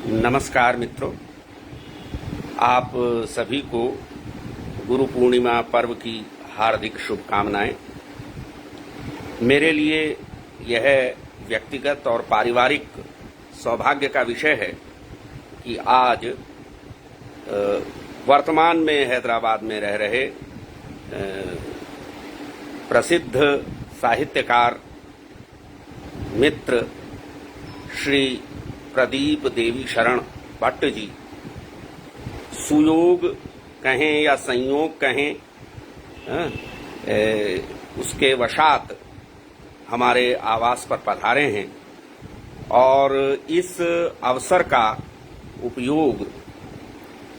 नमस्कार मित्रों, आप सभी को गुरु पूर्णिमा पर्व की हार्दिक शुभकामनाएं। मेरे लिए यह व्यक्तिगत और पारिवारिक सौभाग्य का विषय है कि आज वर्तमान में हैदराबाद में रह रहे प्रसिद्ध साहित्यकार मित्र श्री प्रदीप देवी शरण भट्ट जी सुयोग कहें या संयोग कहें, उसके वशात हमारे आवास पर पधारे हैं और इस अवसर का उपयोग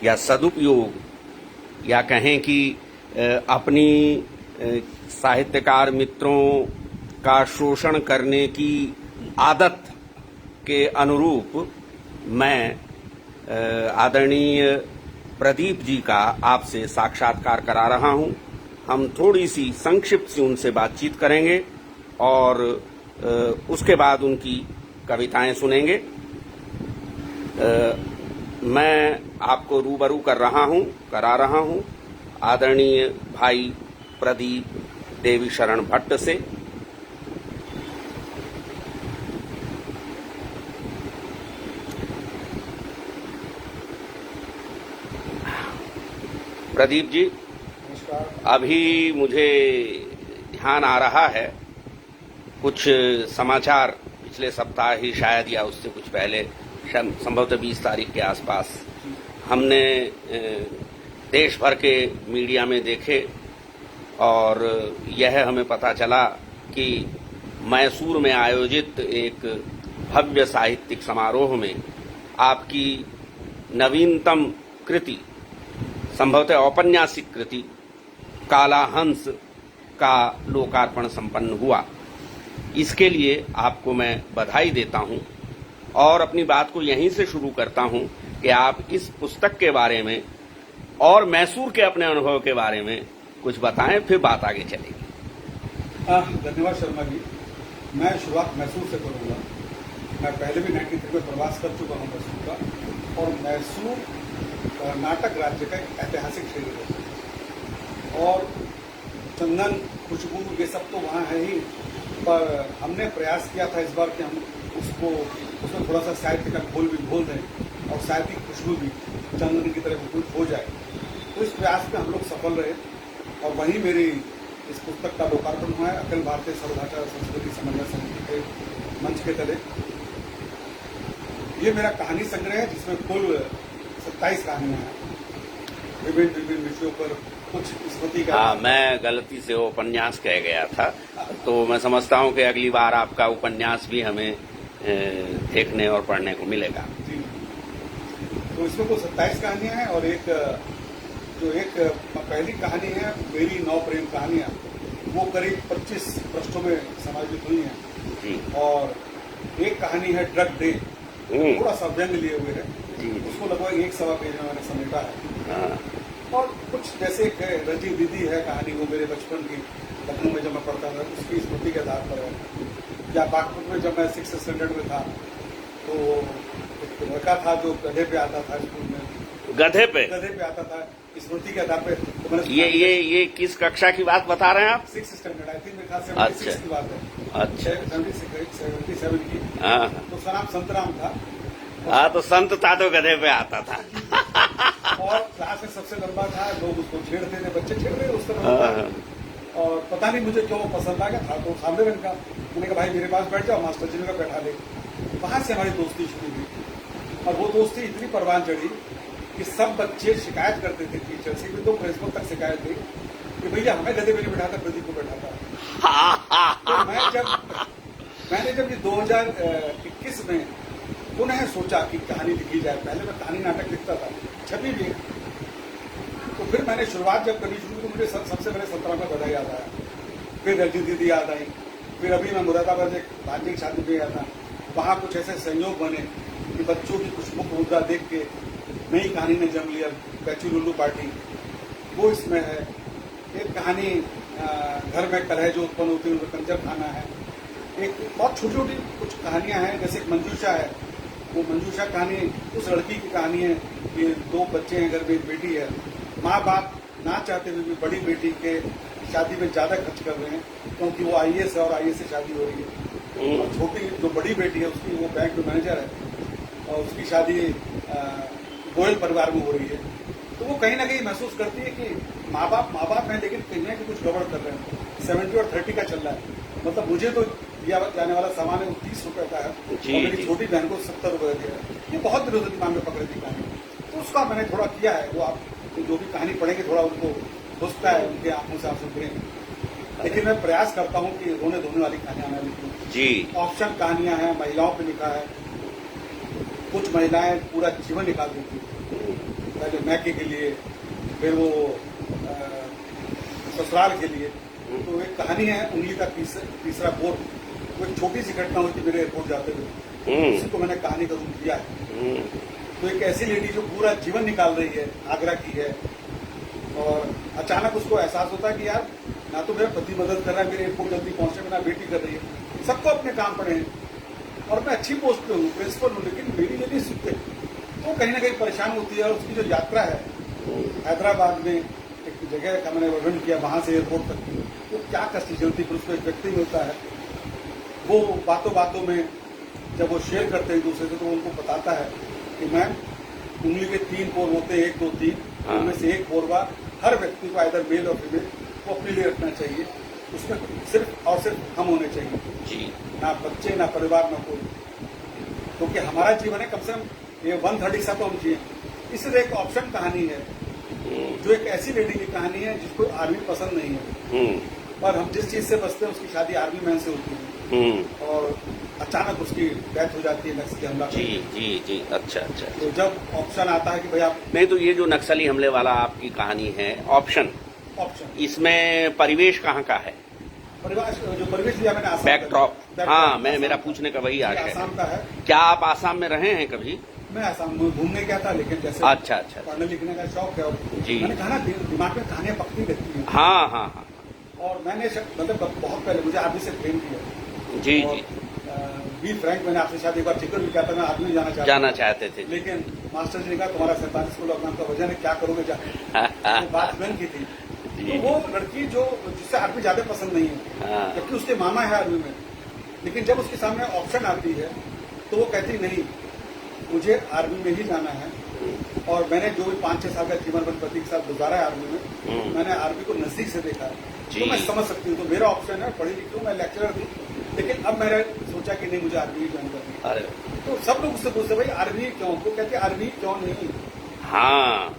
या सदुपयोग या कहें कि अपनी साहित्यकार मित्रों का शोषण करने की आदत के अनुरूप मैं आदरणीय प्रदीप जी का आपसे साक्षात्कार करा रहा हूं। हम थोड़ी सी संक्षिप्त सी उनसे बातचीत करेंगे और उसके बाद उनकी कविताएं सुनेंगे। मैं आपको रूबरू करा रहा हूं आदरणीय भाई प्रदीप देवी शरण भट्ट से। प्रदीप जी, अभी मुझे ध्यान आ रहा है कुछ समाचार पिछले सप्ताह ही शायद या उससे कुछ पहले, संभवतः 20 तारीख के आसपास हमने देश भर के मीडिया में देखे और यह हमें पता चला कि मैसूर में आयोजित एक भव्य साहित्यिक समारोह में आपकी नवीनतम कृति, संभवतः औपन्यासिक कृति काला हंस का लोकार्पण संपन्न हुआ। इसके लिए आपको मैं बधाई देता हूं और अपनी बात को यहीं से शुरू करता हूं कि आप इस पुस्तक के बारे में और मैसूर के अपने अनुभव के बारे में कुछ बताएं, फिर बात आगे चलेगी। धन्यवाद शर्मा जी। मैं शुरुआत मैसूर से करूंगा। मैं पहले भी 93 में प्रवास कर चुका हूं मैसूर का, और मैसूर कर्नाटक राज्य का ऐतिहासिक क्षेत्र है और चंदन, खुशबू, ये सब तो वहाँ है ही, पर हमने प्रयास किया था इस बार कि हम उसमें थोड़ा सा साहित्य का घोल भी घोल दें और साहित्यिक खुशबू भी चंदन की तरह कुछ हो जाए। तो इस प्रयास में हम लोग सफल रहे और वहीं मेरी इस पुस्तक का लोकार्पण हुआ है अखिल भारतीय सर्वभाषा संस्कृति समन्वय समिति के मंच के तले। ये मेरा कहानी संग्रह है जिसमें कुल 27 कहानियां हैं, विभिन्न विषयों पर, कुछ स्मृति का। मैं गलती से उपन्यास कह गया था, तो मैं समझता हूं कि अगली बार आपका उपन्यास भी हमें देखने और पढ़ने को मिलेगा। जी, तो इसमें कुल 27 कहानियां हैं और एक पहली कहानी है मेरी 9 प्रेम कहानियां, वो करीब 25 पृष्ठों में समायोजित हुई हैं जी। और एक कहानी है ड्रग डे, थोड़ा सा व्यंग लिए हुए है, उसको लगभग 1-1.25 पेज में मैंने समेटा है। और कुछ जैसे एक रंजी दीदी है कहानी, वो मेरे बचपन की, लखनऊ में जब मैं पढ़ता था उसकी स्मृति के आधार पर है। या बागपत में जब मैं 6th स्टैंडर्ड में था तो एक लड़का था जो गधे पे आता था स्कूल में, गधे पे आता था, स्मृति के आधार पर। तो मैंने ये किस कक्षा की बात बता रहे हैं आप? 6th स्टैंडर्ड, आई थिंक मेरे ख्याल से 76 की बात है। अच्छा, 77 की। तो उसका नाम संतराम था। तो संत था तो गधे पे आता था। और क्लास में सबसे लंबा था, लोग उसको छेड़ते थे, बच्चे छेड़ रहे उस तरह। और पता नहीं मुझे क्यों पसंद आ गया था, तो सामने रंग का, मैंने कहा भाई मेरे पास बैठ जाओ, मास्टर जी ने कहा बैठा ले। वहां से हमारी दोस्ती शुरू हुई और वो दोस्ती इतनी परवान चढ़ी कि सब बच्चे शिकायत करते थे टीचर से, भी तो प्रिंसिपल तक शिकायत थी कि भैया हमें गधे पे नहीं बैठाता, प्रदीप को बैठाता। तो मैंने जब ये 2021 में पुनः सोचा कि कहानी लिखी जाए, पहले मैं कहानी नाटक लिखता था, छपी भी, तो फिर मैंने शुरुआत जब करनी शुरू तो मुझे सबसे पहले संतराम का गधा याद आया, फिर रंजी दीदी याद आई, फिर अभी मैं मुरादाबाद एक भांजी की शादी में गया था, वहाँ कुछ ऐसे संयोग बने कि बच्चों की कुछ मुख्य मुद्दा देख के नई कहानी ने जन्म लिया, कैची लुल्लू पार्टी, वो इसमें है। एक कहानी घर में कलह जो उत्पन्न होती है उनका कंजर खाना है। एक बहुत छोटी छोटी कुछ कहानियां हैं, जैसे एक मंजूषा है वो मंजूषा कहानी उस लड़की की कहानी है कि 2 बच्चे हैं, घर में एक बेटी है, माँ बाप ना चाहते हुए भी बड़ी बेटी के शादी में ज्यादा खर्च कर रहे हैं क्योंकि वो IAS है और IAS से शादी हो रही है। और छोटी जो बड़ी बेटी है उसकी वो बैंक में मैनेजर है और उसकी शादी गोयल परिवार में हो रही है। तो वो कहीं ना कहीं महसूस करती है कि माँ बाप हैं लेकिन कहीं ना कहीं कुछ गड़बड़ कर रहे हैं। 70 और 30 का चल रहा है, मतलब मुझे तो दिया जाने वाला सामान है वो 30 रुपए का है और मेरी छोटी बहन को 70 रुपए दिया है। ये बहुत दिनों से दिमाग में पकड़ थी कहानी, तो उसका मैंने थोड़ा किया है। वो आप जो भी कहानी पढ़ेंगे थोड़ा उनको घुसता है, उनके आंखों से आंसू गिरेंगे। लेकिन मैं प्रयास करता हूँ कि रोने धोने वाली कहानियां मैं लिखूं जी। ऑप्शन कहानियां हैं, महिलाओं पे लिखा है, कुछ महिलाएं पूरा जीवन निकाल देती है, पहले मैके के लिए, फिर वो ससुराल के लिए। तो एक कहानी है उंगली का तीसरा बोर, वो एक छोटी सी घटना हुई थी मेरे एयरपोर्ट जाते हुए, उसी को मैंने कहानी का रूप दिया है। तो एक ऐसी लेडी जो पूरा जीवन निकाल रही है, आगरा की है, और अचानक उसको एहसास होता है कि यार ना तो मेरा पति मदद कर रहा है मेरे एयरपोर्ट जल्दी पहुंचने में, ना बेटी कर रही है, सबको अपने काम पड़े हैं और मैं अच्छी पोस्ट पे हूँ, प्रिंसिपल हूँ, लेकिन मेरी ये नहीं सुनते। तो कहीं ना कहीं परेशान होती है। और उसकी जो यात्रा है हैदराबाद में एक जगह का मैंने वर्णन किया, वहां से एयरपोर्ट तक वो क्या कष्ट झेलती, फिर उसको एक व्यक्ति मिलता है, वो बातों बातों में जब वो शेयर करते हैं एक दूसरे से तो उनको बताता है कि मैम उंगली के 3 पोर होते हैं, 1 2 3, उनमें से एक पोरवा हर व्यक्ति को आइदर मेल और फीमेल को अपने लिए रखना चाहिए, उसमें सिर्फ और सिर्फ हम होने चाहिए जी, ना बच्चे ना परिवार ना कोई, क्योंकि हमारा जीवन है, कम से कम ये 1/3 हिस्सा तो हम जिए। इसलिए एक ऑप्शन कहानी है जो एक ऐसी लेडी की कहानी है जिसको आर्मी पसंद नहीं है, पर हम जिस चीज से बचते हैं उसकी शादी आर्मी मैन से होती है और अचानक उसकी डेथ हो जाती है नक्सली हमला। जी, अच्छा। तो जब ऑप्शन आता है कि भाई आप नहीं, तो ये जो नक्सली हमले वाला आपकी कहानी है ऑप्शन, इसमें परिवेश कहाँ का है? जो परिवेश लिया मैंने आसाम, बैकड्रॉप। हाँ, मेरा पूछने का वही आशय है। आसाम का है। क्या आप आसाम में रहे हैं कभी? मैं आसाम में घूमने गया था, लेकिन जैसे अच्छा पढ़ने लिखने का शौक है और जी, मैंने कहा ना दिमाग में कहानियां पकती रहती हैं। हाँ। और मैंने मतलब बहुत पहले मुझे आर्मी से ट्रेन किया जी। बी फ्रैंक, मैंने आपसे शायद एक बार जिक्र भी किया था, मैं आर्मी जाना चाहते थे, लेकिन मास्टर जी ने कहा तुम्हारा 47 किलोग्राम का वजन है, क्या करोगे तो बात बन की थी। तो वो लड़की जो जिससे आर्मी ज्यादा पसंद नहीं है, जबकि उसके मामा है आर्मी में, लेकिन जब उसके सामने ऑप्शन आती है तो वो कहती नहीं मुझे आर्मी में ही जाना है। और मैंने जो भी 5-6 साल का जीवन प्रति के साथ गुजारा है आर्मी में, मैंने आर्मी को नजदीक से देखा है, तो मैं समझ सकती हूँ। तो मेरा ऑप्शन है, पढ़ी लिखी हूँ, मैं लेक्चरर थी, लेकिन अब मैंने सोचा कि नहीं मुझे आर्मी ही ज्वाइन करनी है। तो सब लोग उससे पूछते भाई आर्मी क्यों, तो कहते आर्मी क्यों नहीं। हाँ,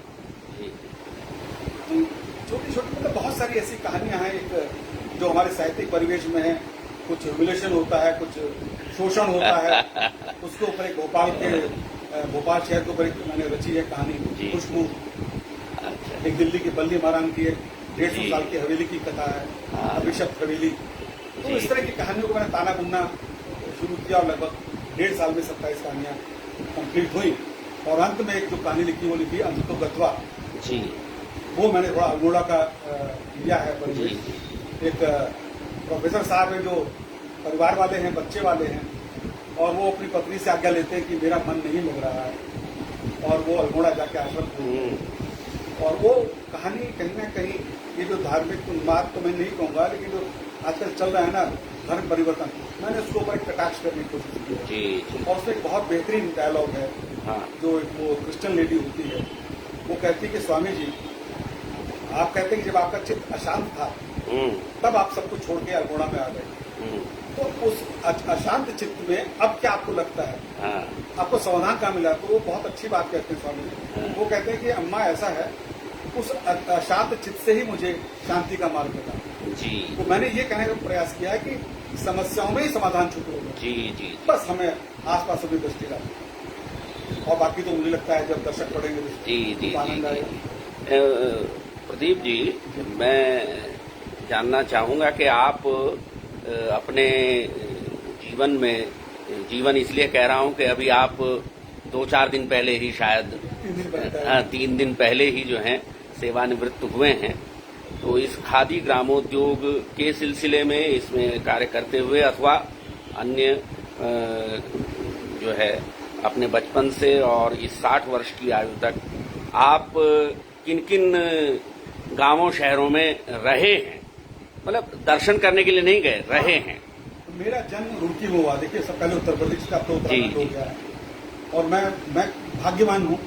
छोटी छोटी मतलब बहुत सारी ऐसी कहानियां हैं एक जो हमारे साहित्यिक परिवेश में है, कुछ ह्यूमिलेशन होता है, कुछ शोषण होता है, उसके ऊपर एक भोपाल शहर के ऊपर एक मैंने रची है कहानी खुशबू। एक दिल्ली की बल्ली महारान की 150 साल की हवेली की कथा है, अभिशप्त हवेली। तो इस तरह की कहानियों को मैंने ताना बुनना शुरू किया और लगभग 1.5 साल में 27 कहानियां कंप्लीट हुई। और अंत में एक जो कहानी लिखी वो लिखी अंततो गत्वा जी, वो मैंने थोड़ा अल्मोड़ा का लिया है परिवेश। एक प्रोफेसर साहब है जो परिवार वाले हैं, बच्चे वाले हैं, और वो अपनी पत्नी से आज्ञा लेते हैं कि मेरा मन नहीं लग रहा है, और वो अल्मोड़ा जाके आश्रम खोलते। और वो कहानी कहीं ना कहीं ये जो धार्मिक उन्माद तो मैं नहीं कहूँगा, लेकिन जो आजकल चल रहा है ना धर्म परिवर्तन, मैंने उसके ऊपर एक कटाक्ष करने की कोशिश की है। और उसमें एक बहुत बेहतरीन डायलॉग है जो एक वो क्रिश्चियन लेडी होती है, वो कहती है कि स्वामी जी आप कहते हैं कि जब आपका चित्त अशांत था तब आप सब कुछ छोड़ के अल्मोड़ा में आ गए, तो उस अशांत चित्त में अब क्या आपको लगता है, आपको समाधान क्या मिला? तो वो बहुत अच्छी बात कहते हैं स्वामी जी। वो कहते हैं कि अम्मा ऐसा है, उस अशांत चित्त से ही मुझे शांति का मार्ग मिला जी। तो मैंने ये कहने का प्रयास किया है कि समस्याओं में ही समाधान छुपे होगा जी। बस हमें आसपास अपनी दृष्टि रखनी, और बाकी तो मुझे लगता है जब दर्शक पढ़ेंगे तो आनंद आएगा। प्रदीप जी, मैं जानना चाहूंगा कि आप अपने जीवन इसलिए कह रहा हूं कि अभी आप 2-4 दिन पहले ही शायद 3 दिन पहले ही जो हैं सेवानिवृत्त हुए हैं, तो इस खादी ग्रामोद्योग के सिलसिले में इसमें कार्य करते हुए अथवा अन्य जो है अपने बचपन से और इस 60 वर्ष की आयु तक आप किन किन गांवों शहरों में रहे हैं, मतलब दर्शन करने के लिए नहीं गए, रहे हैं? मेरा जन्म रुड़की में हुआ। देखिए, सब पहले उत्तर प्रदेश का, अब तो उत्तराखंड हो गया है। और मैं भाग्यवान हूँ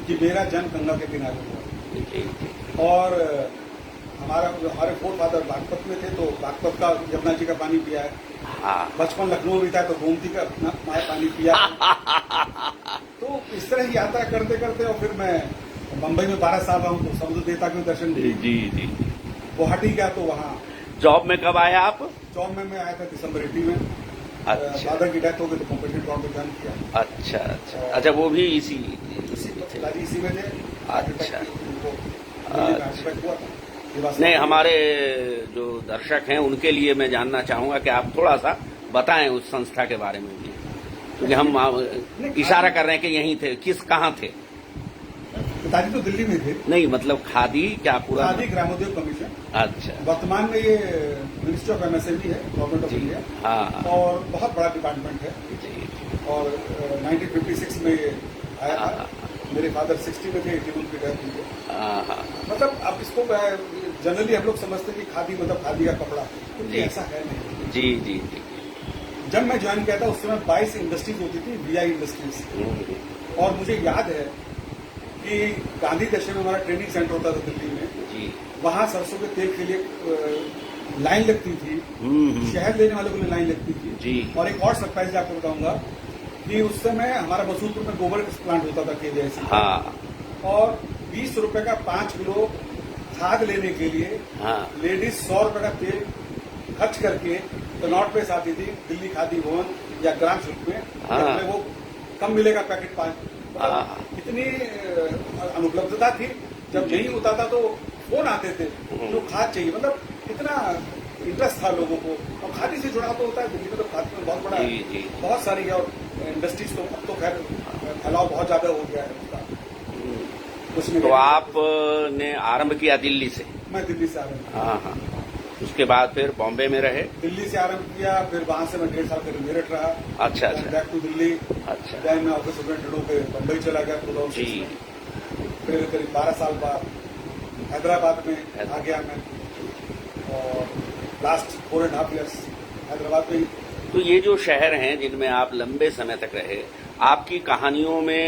कि मेरा जन्म गंगा के किनारे हुआ। और हमारे फोर फादर बागपत में थे, तो बागपत का यमुना जी का पानी पिया है। हाँ। बचपन लखनऊ में था तो गोमती का पानी पिया। तो इस तरह की यात्रा करते करते और फिर मैं बम्बई में 12 साल रहा हूँ, तो समुद्र देवता के दर्शन जी जी जी। गुवाहाटी गया तो वहाँ जॉब में कब आए आप? जॉब में मैं आया था दिसंबर 80 में। अच्छा। फादर की डेथ हो गई तो कॉम्पिटेंट जॉब में ज्वाइन किया। अच्छा अच्छा अच्छा, वो भी इसी इसी में थे। अच्छा। हुआ था। नहीं, हमारे जो दर्शक हैं उनके लिए मैं जानना चाहूंगा कि आप थोड़ा सा बताएं उस संस्था के बारे में भी, क्योंकि हम इशारा कर रहे हैं कि यहीं थे। कहाँ थे? पिताजी तो दिल्ली में थे। नहीं, मतलब खादी क्या पूरा? खादी ग्रामोद्योग कमीशन। अच्छा। वर्तमान में ये मिनिस्ट्री ऑफ एमएसएमई है, गवर्नमेंट ऑफ इंडिया। हाँ। और बहुत बड़ा डिपार्टमेंट है। जी। और 1956 में ये आया था। मेरे फादर 60 में थे, 81 की डेथ हुई है। मतलब अब इसको जनरली हम लोग समझते हैं कि खादी मतलब खादी का कपड़ा, क्योंकि ऐसा है नहीं। जी जी जी। जब मैं ज्वाइन किया था उस समय 22 इंडस्ट्रीज होती थी, वीआई इंडस्ट्रीज। और मुझे याद है कि गांधी दशा में हमारा ट्रेनिंग सेंटर होता था दिल्ली में जी। वहां सरसों के तेल के लिए लाइन लगती थी, शहद लेने वालों के लिए लाइन लगती थी जी। और एक और सरप्राइज आपको बताऊंगा कि उस समय हमारा मसूदपुर में गोबर प्लांट होता था केवीआईसी। हाँ। और 20 रुपए का 5 किलो खाद लेने के लिए लेडीज 100 रुपए का तेल खर्च करके कनॉट प्लेस आती थी, दिल्ली खादी भवन या ग्राम शुल्क में। वो कम मिलेगा पैकेट 5। इतनी अनुपलब्धता थी। जब नहीं होता था तो फोन आते थे जो खाद चाहिए, मतलब इतना इंटरेस्ट था लोगों को। और खादी से जुड़ा तो होता है दिल्ली में, तो खादी में बहुत बड़ा बहुत सारी है। और इंडस्ट्रीज तो अब तो खैर फैलाव बहुत ज्यादा हो गया है उसका। तो आपने आरंभ किया दिल्ली से? मैं दिल्ली से आरंभ किया। हाँ। उसके बाद फिर बॉम्बे में रहे? दिल्ली से आरंभ किया, फिर वहां से मैं 1.5 साल तक मेरठ रहा। अच्छा अच्छा। Back to Delhi. अच्छा। देन मैं ऑफिस सुपरिटेंडेंट होकर बम्बई चला गया 2006 में। फिर करीब 12 साल बाद हैदराबाद में आ गया मैं, और लास्ट 4.5 ईयर्स हैदराबाद में। तो ये जो शहर हैं जिनमें आप लंबे समय तक रहे, आपकी कहानियों में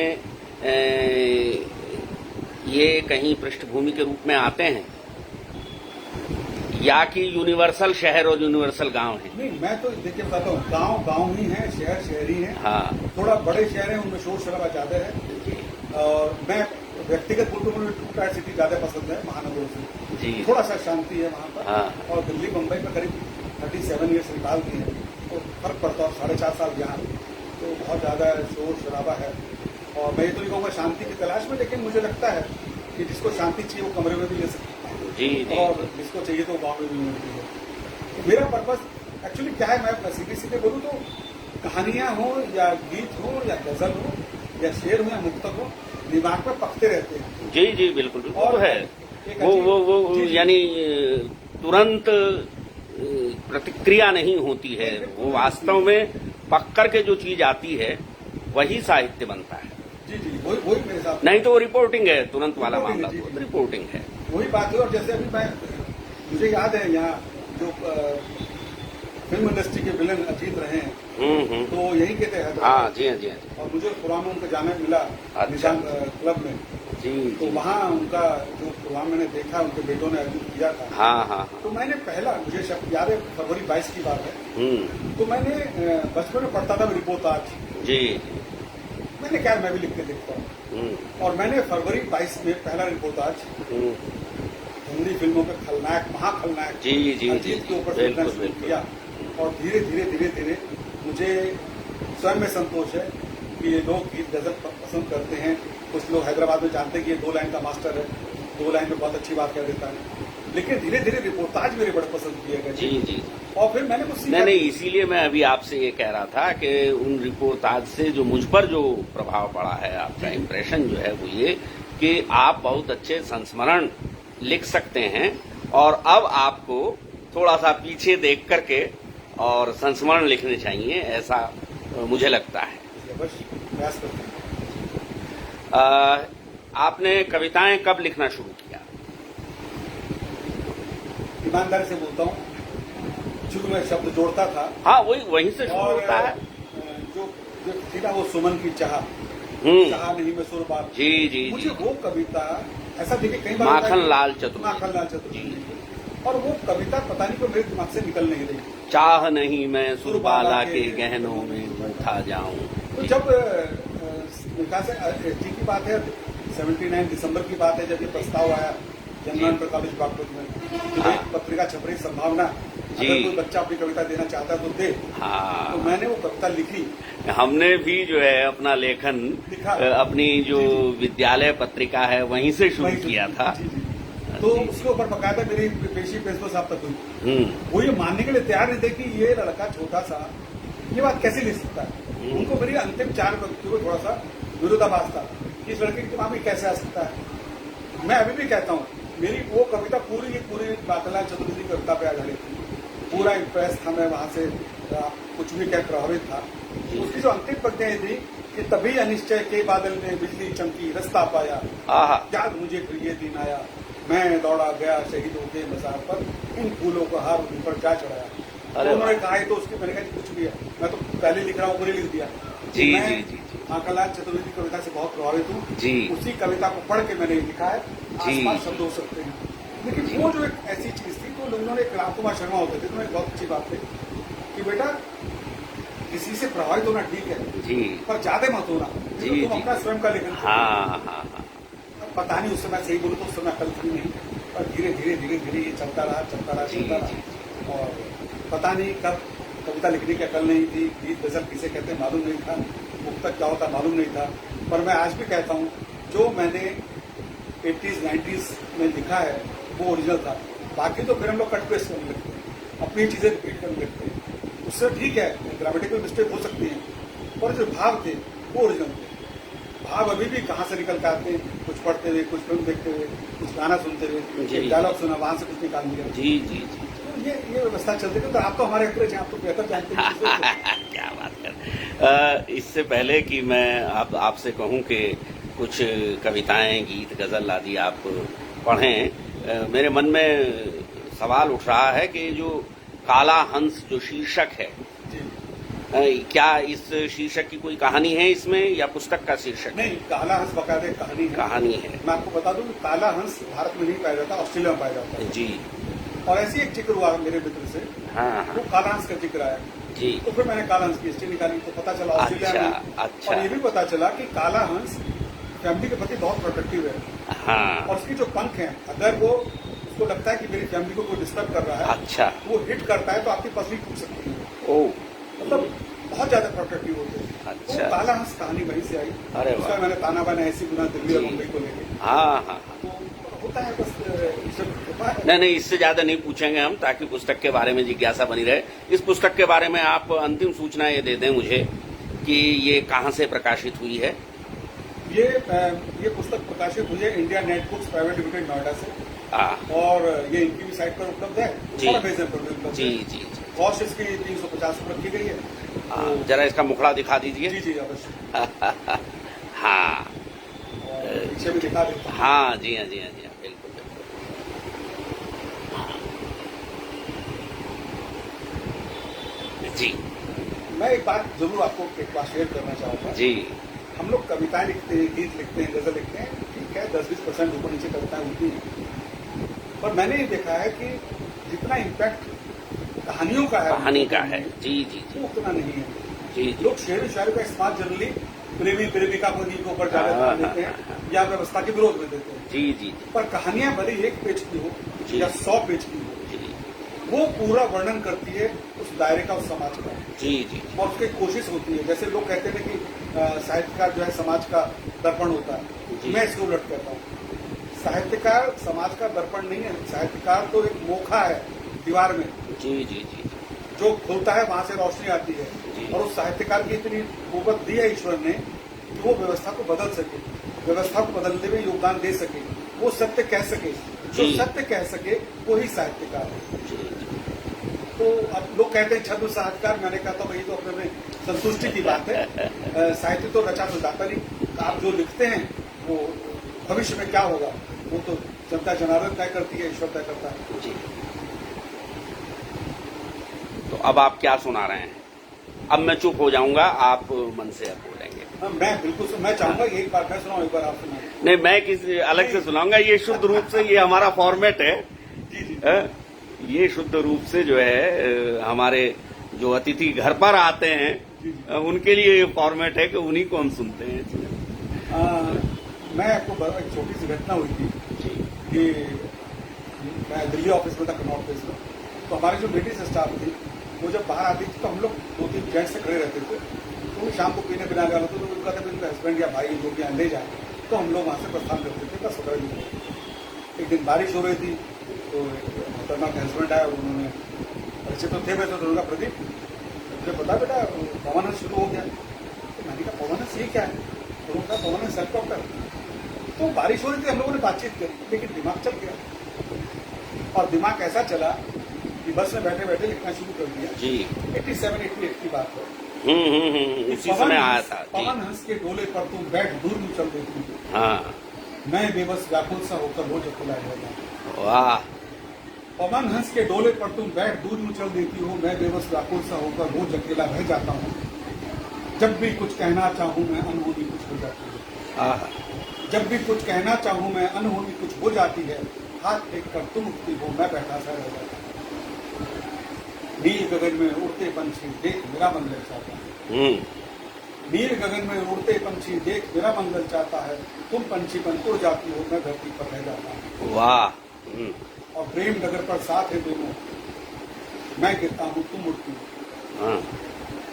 ये कहीं पृष्ठभूमि के रूप में आते हैं या कि यूनिवर्सल शहर और यूनिवर्सल गांव है? नहीं, मैं तो देखिए बताता हूँ, गांव गांव ही है, शहर शहर ही है। हाँ। थोड़ा बड़े शहर हैं, उनमें शोर शराबा ज्यादा है। और मैं व्यक्तिगत रूप में 2 टायर सिटी ज्यादा पसंद है महानगरों से जी। थोड़ा सा शांति है वहां पर। हाँ। और दिल्ली मुंबई में करीब 37 ईयर्स निकाल दिए हैं, तो फर्क पड़ता है। 4.5 साल यहाँ तो बहुत ज्यादा शोर शराबा है। और मैं ये तो नहीं कहूँगा शांति की तलाश में, लेकिन मुझे लगता है कि जिसको शांति चाहिए वो कमरे में भी ले सकता है जी, और जिसको चाहिए तो गाँव में भी मिलती है। तो मेरा पर्पज एक्चुअली क्या है, मैं सीधे बोलूँ तो कहानियां हो या गीत हो या गजल हो या शेर हो या मुक्तक हो, दिमाग में पकते रहते हैं। जी जी बिल्कुल। और है वो यानी तुरंत प्रतिक्रिया नहीं होती है, वो वास्तव में पक करके जो चीज आती है वही साहित्य बनता है। जी जी, वही मेरे साथ। नहीं तो वो रिपोर्टिंग है, तुरंत वाला मामला तो रिपोर्टिंग है, वही बात है। और जैसे अभी मुझे याद है यहाँ जो फिल्म इंडस्ट्री के विलन अजीत रहे हैं, तो यही कहते हैं। हाँ जी, हाँ जी, हाँ जी। और मुझे प्रोग्राम में उनका जाना मिला निशान क्लब में जी। तो वहाँ उनका जो प्रोग्राम मैंने देखा, उनके बेटों ने अर्जुन किया था। हाँ हाँ। तो मैंने पहला, मुझे याद है फरवरी 22 की बात है, तो मैंने बचपन में पढ़ता था रिपोर्टाज जी। मैंने क्या, मैं भी लिख के देखता हूँ। और मैंने फरवरी 22 में पहला रिपोर्टाज हिंदी फिल्मों के खलनायक, महाखलनायक जी जी अजीत के ऊपर लिखना शुरू किया। और धीरे धीरे धीरे धीरे मुझे स्वयं में संतोष है कि ये लोग गीत गजल पसंद करते हैं। कुछ लोग हैदराबाद में जानते हैं कि ये 2 लाइन का मास्टर है, 2 लाइन में बहुत अच्छी बात कह देता है। लेकिन धीरे धीरे रिपोर्टाज मेरे बड़े पसंद किए गए जी जी। और फिर मैंने कुछ नहीं, इसीलिए मैं अभी आपसे ये कह रहा था कि उन रिपोर्टाज से जो मुझ पर जो प्रभाव पड़ा है, आपका इम्प्रेशन जो है वो ये कि आप बहुत अच्छे संस्मरण लिख सकते हैं। और अब आपको थोड़ा सा पीछे देख करके और संस्मरण लिखने चाहिए, ऐसा मुझे लगता है। बस प्रयास करते हैं। आपने कविताएं कब लिखना शुरू किया? ईमानदारी से बोलता हूँ, शुरू में शब्द जोड़ता था हाँ, वहीं से शुरू और होता है। जो थी ना वो सुमन की चाह नहीं मैं सुरबार। जी जी मुझे जी। वो कविता ऐसा देखिए कई बार माखन लाल चतुर्वेदी। माखन लाल चतुर्वेदी और वो कविता पता नहीं क्यों मेरे दिमाग से निकल नहीं रही। चाह नहीं मैं सुरबाला के गहनों में गूंथा जाऊं। तो जब जी की बात है 79 दिसंबर की बात है जब ये प्रस्ताव आया जननानपुर कॉलेज बागपत में कि भाई पत्रिका छप रही संभावना, अगर कोई बच्चा अपनी कविता देना चाहता है तो दे। हाँ, तो मैंने वो कविता लिखी। हमने भी जो है अपना लेखन अपनी जो विद्यालय पत्रिका है वहीं से शुरू किया था। तो उसके ऊपर बकायदा मेरी पेशी प्रिंसिपल साहब तक हुई। वो ये मानने के लिए तैयार नहीं थे कि ये लड़का छोटा सा ये बात कैसे लिख सकता है। उनको मेरी अंतिम 4 पंक्तियों को थोड़ा सा विरोधाभास था कि इस लड़के के दिमाग में कैसे आ सकता है। मैं अभी भी कहता हूँ मेरी वो कविता पूरी माखनलाल चतुर्वेदी की कविता पे आधारित थी। पूरा इम्प्रेस था मैं वहां से, कुछ भी क्या प्रभावित था। उसकी जो अंतिम पंक्तियां थी कि तभी अनिश्चय के बादल में बिजली चमकी रास्ता पाया, याद मुझे फिर ये दिन आया, मैं दौड़ा गया शहीदों के मजार पर, इन फूलों को हार ऊपर जा चढ़ाया। तो उन्होंने कहा तो उसके मैंने कहा कुछ भी है, मैं तो पहले लिख रहा हूँ पूरी लिख दिया। जी मैं जी जी माखनलाल चतुर्वेदी कविता से बहुत प्रभावित हूँ। जी। उसी कविता को पढ़ के मैंने लिखा है। आसपास शब्द हो सकते हैं लेकिन वो जो एक ऐसी चीज थी तो लोगों ने राम कुमार शर्मा होते थे तो एक बहुत अच्छी बात थी कि बेटा किसी से प्रभावित होना ठीक है जी, पर ज्यादा मत होना जी, तुम अपना स्वयं का लेखन। हाँ। पता नहीं उस समय सही बोलूं तो उस समय अकल थी नहीं, पर धीरे धीरे ये चलता रहा। और पता नहीं कब कविता लिखने की अकल नहीं थी, गीत गजल किसे कहते हैं मालूम नहीं था, मुक्तक क्या होता मालूम नहीं था। पर मैं आज भी कहता हूँ जो मैंने 80s 90s में लिखा है वो ओरिजिनल था। बाकी तो फिर हम लोग कट पेस्ट करने लगते हैं, अपनी चीजें रिपीट करने लगते हैं। उससे ठीक है ग्रामेटिकल मिस्टेक हो सकती है, पर जो भाव थे वो ओरिजिनल थे। भाव अभी भी कहाँ से निकल के आते हैं, कुछ पढ़ते हुए, कुछ फिल्म देखते हुए, कुछ गाना सुनते हुए, डायलॉग सुना वहां से कुछ निकाल लिया। जी जी जी। तो ये व्यवस्था चलती है। तो आप तो हमारे अंग्रेज हैं, आप तो बेहतर जानते हैं। क्या बात कर। इससे पहले कि मैं आपसे कहूं कि कुछ कविताएं, गीत, गजल आदि आप पढ़ें, मेरे मन में सवाल उठ रहा है कि जो काला हंस जो शीर्षक है, क्या इस शीर्षक की कोई कहानी है इसमें या पुस्तक का शीर्षक? नहीं, काला हंस बकायदे कहानी है। मैं आपको बता दूं कि काला हंस भारत में नहीं पाया जाता, ऑस्ट्रेलिया में पाया जाता है। जी। और ऐसी एक जिक्र हुआ मेरे मित्र से, वो काला हंस का जिक्र आया जी। तो फिर मैंने काला हंस की हिस्ट्री निकाली तो पता चला ऑस्ट्रेलिया में। अच्छा। और ये भी पता चला कि काला हंस फैमिली के प्रति बहुत प्रोटेक्टिव है। हाँ। और उसकी जो पंख है, अगर वो उसको लगता है कि मेरी फैमिली को कोई डिस्टर्ब कर रहा है, अच्छा, वो हिट करता है तो आपकी पसली टूट सकती है। ओह, मतलब बहुत ज्यादा प्रोटेक्टिव होते हैं। अच्छा। तो काला हंस कहानी वहीं से आई। अरे उसका मैंने ताना बाना ऐसी गुना दिल्ली और मुंबई को लेके। हाँ। तो होता है बस नहीं, इससे ज्यादा नहीं पूछेंगे हम, ताकि पुस्तक के बारे में जिज्ञासा बनी रहे। इस पुस्तक के बारे में आप अंतिम सूचना ये दे दें मुझे कि ये कहाँ से प्रकाशित हुई है? ये पुस्तक प्रकाशित हुई है India net books private limited Noida से। और ये इनकी भी साइट पर उपलब्ध है और अमेज़न पर भी उपलब्ध है। जी। कॉस्ट इसकी 350 रुपये की गई है। जरा इसका मुखड़ा दिखा दीजिए। जी अवश्य। हाँ, पीछे भी दिखा देता हूं। हाँ जी हाँ बिल्कुल। जी, मैं एक बात जरूर आपको एक बात शेयर करना चाहूंगा। जी, हम लोग कविताएं लिखते हैं, गीत लिखते हैं, गजल लिखते हैं, ठीक है, 10-20% ऊपर नीचे कविताएं होती हैं। पर मैंने ये देखा है कि जितना इम्पैक्ट कहानियों का है, जी, वो उतना नहीं है। जी। लोग शेर शायरी का इस्तेमाल जनरली प्रेमी प्रेमिका को ऊपर ज्यादा देते हैं या व्यवस्था के विरोध में देते हैं। जी। पर कहानियां भले 1 पेज की हो या 100 पेज की हो, वो पूरा वर्णन करती है उस दायरे का, उस समाज का। जी। और उसकी कोशिश होती है, जैसे लोग कहते हैं कि साहित्यकार जो है समाज का दर्पण होता है, मैं इसको उलट कहता हूँ। साहित्यकार समाज का दर्पण नहीं है, साहित्यकार तो एक मोखा है दीवार में। जी। जो खुलता है वहां से रोशनी आती है। और उस साहित्यकार की इतनी कुव्वत दी है ईश्वर ने कि वो व्यवस्था को बदल सके, व्यवस्था को बदलने में योगदान दे सके, वो सत्य कह सके। जो सत्य कह सके वो ही साहित्यकार है। तो अब लोग कहते हैं छद्म साहित्यकार, मैंने कहा था भाई तो अपने संतुष्टि की बात है। साहित्य तो रचा तो जाता नहीं, आप जो लिखते हैं वो भविष्य में क्या होगा वो तो जनता जनार्दन तय करती है, ईश्वर तय करता है। जी। तो अब आप क्या सुना रहे हैं? अब मैं चुप हो जाऊंगा, आप मन से अब बोलेंगे। मैं बिल्कुल मैं चाहूंगा एक बार मैं सुनाऊं, एक बार आप सुनाएं। नहीं, मैं किसी अलग से सुनाऊंगा। ये शुद्ध रूप से ये हमारा फॉर्मेट है। जी जी। ये शुद्ध रूप से जो है हमारे जो अतिथि घर पर आते हैं उनके लिए ये फॉर्मेट है कि उन्हीं को हम सुनते हैं। मैं आपको एक छोटी सी घटना हुई थी जी। कि मैं दिल्ली ऑफिस में था, कनॉट प्लेस में। तो हमारी जो लेडीज स्टाफ थी वो जब बाहर आती थी तो हम लोग 2-3 जेंट्स से खड़े रहते थे। तो वो शाम को पीने पिना गया होते तो उनका कहते उनका हस्बैंड या भाई जो भी यहाँ ले जाए तो हम लोग वहाँ से प्रस्थान करते थे 10-15 दिन। एक दिन बारिश हो रही थी तो मोहतरमा के हस्बैंड आया, उन्होंने अच्छे तो थे वैसे तो उनका प्रदीप मुझे पता बेटा पवन शुरू हो गया। तो मैंने कहा पवन ये क्या है? तो उन्होंने कहा पवन हेलीकॉप्टर। तो बारिश हो रही थी, हम लोगों ने बातचीत करी लेकिन दिमाग चल गया और दिमाग ऐसा चला कि बस में बैठे बैठे लिखना शुरू कर दिया। जी। 87-88 की बात है। उसी समय आया था। पवन हंस के डोले पर तुम बैठ दूर में चल देती। हाँ। मैं बेबस व्याकुल सा होकर रोज अकेला रहता। वाह। पवन हंस के डोले पर तुम बैठ दूर में चल देती हो, मैं बेबस व्याकुल सा होकर रोज अकेला रह जाता हूँ। जब भी कुछ कहना चाहूँ मैं अनहोनी कुछ हो जाती है। जब भी कुछ कहना चाहूँ मैं अनहोनी कुछ हो जाती है। हाथ फेंक कर तुम उठती हो, मैं बैठा सा रह जाता हूँ। नील गगन में उड़ते पंछी देख मेरा मन ललचाता है। नील गगन में उड़ते पंछी देख मेरा मन ललचाता है। तुम पंछी बन उड़ जाती हो, मैं धरती पर रह जाता हूँ। वाह। और प्रेम डगर पर साथ है दोनों, मैं गिरता हूँ तुम उड़ती हो।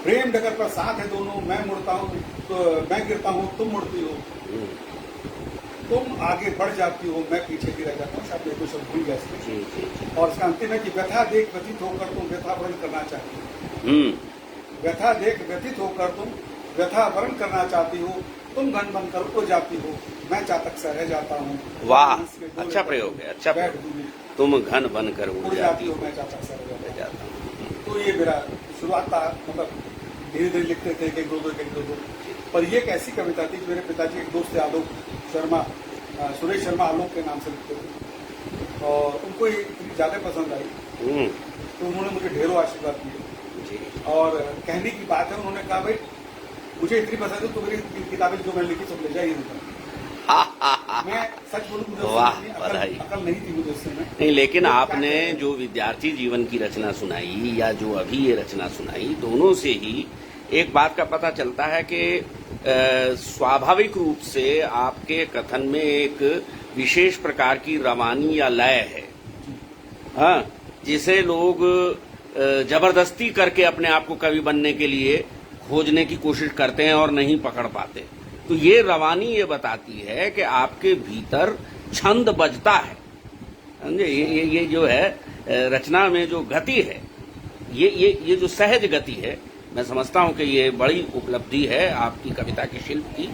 प्रेम डगर पर साथ है दोनों, मैं मुड़ता हूँ तो मैं गिरता हूँ तुम उड़ती हो। तुम आगे बढ़ जाती हो, मैं पीछे भी रह जाता हूँ। शायद ये तो सब भूल गए। और इसका अंतिम है कि व्यथा देख व्यथित होकर तुम व्यथा वर्ण करना चाहती हो। व्यथा देख व्यथित होकर तुम व्यथा वर्ण करना चाहती हो। तुम घन बनकर उड़ जाती हो, मैं चातक सा रह जाता हूँ। वाह, अच्छा प्रयोग है। अच्छा प्रयोग। तुम घन बनकर उड़ जाती हो, मैं चातक सा रह जाता हूँ। तो ये मेरा शुरुआत था, मतलब धीरे धीरे लिखते थे एक दो। पर ये एक ऐसी कविता थी जो मेरे पिताजी एक दोस्त थे आलोक शर्मा, सुरेश शर्मा आलोक के नाम से लिखते थे और उनको ये इतनी ज्यादा पसंद आई तो उन्होंने मुझे ढेरों आशीर्वाद दिए। और कहने की बात है, उन्होंने कहा भाई मुझे इतनी पसंद है तो मेरी किताबें जो मैंने लिखी सब ले जाइए। मैं सच बोलूं मुझे अकल नहीं थी मुझे उस समय। नहीं, लेकिन आपने जो विद्यार्थी जीवन की रचना सुनाई या जो अभी ये रचना सुनाई, दोनों से ही एक बात का पता चलता है कि स्वाभाविक रूप से आपके कथन में एक विशेष प्रकार की रवानी या लय है, हाँ, जिसे लोग जबरदस्ती करके अपने आप को कवि बनने के लिए खोजने की कोशिश करते हैं और नहीं पकड़ पाते। तो ये रवानी ये बताती है कि आपके भीतर छंद बजता है, समझे? ये जो है रचना में जो गति है, ये जो सहज गति है, मैं समझता हूं कि ये बड़ी उपलब्धि है आपकी कविता के शिल्प की।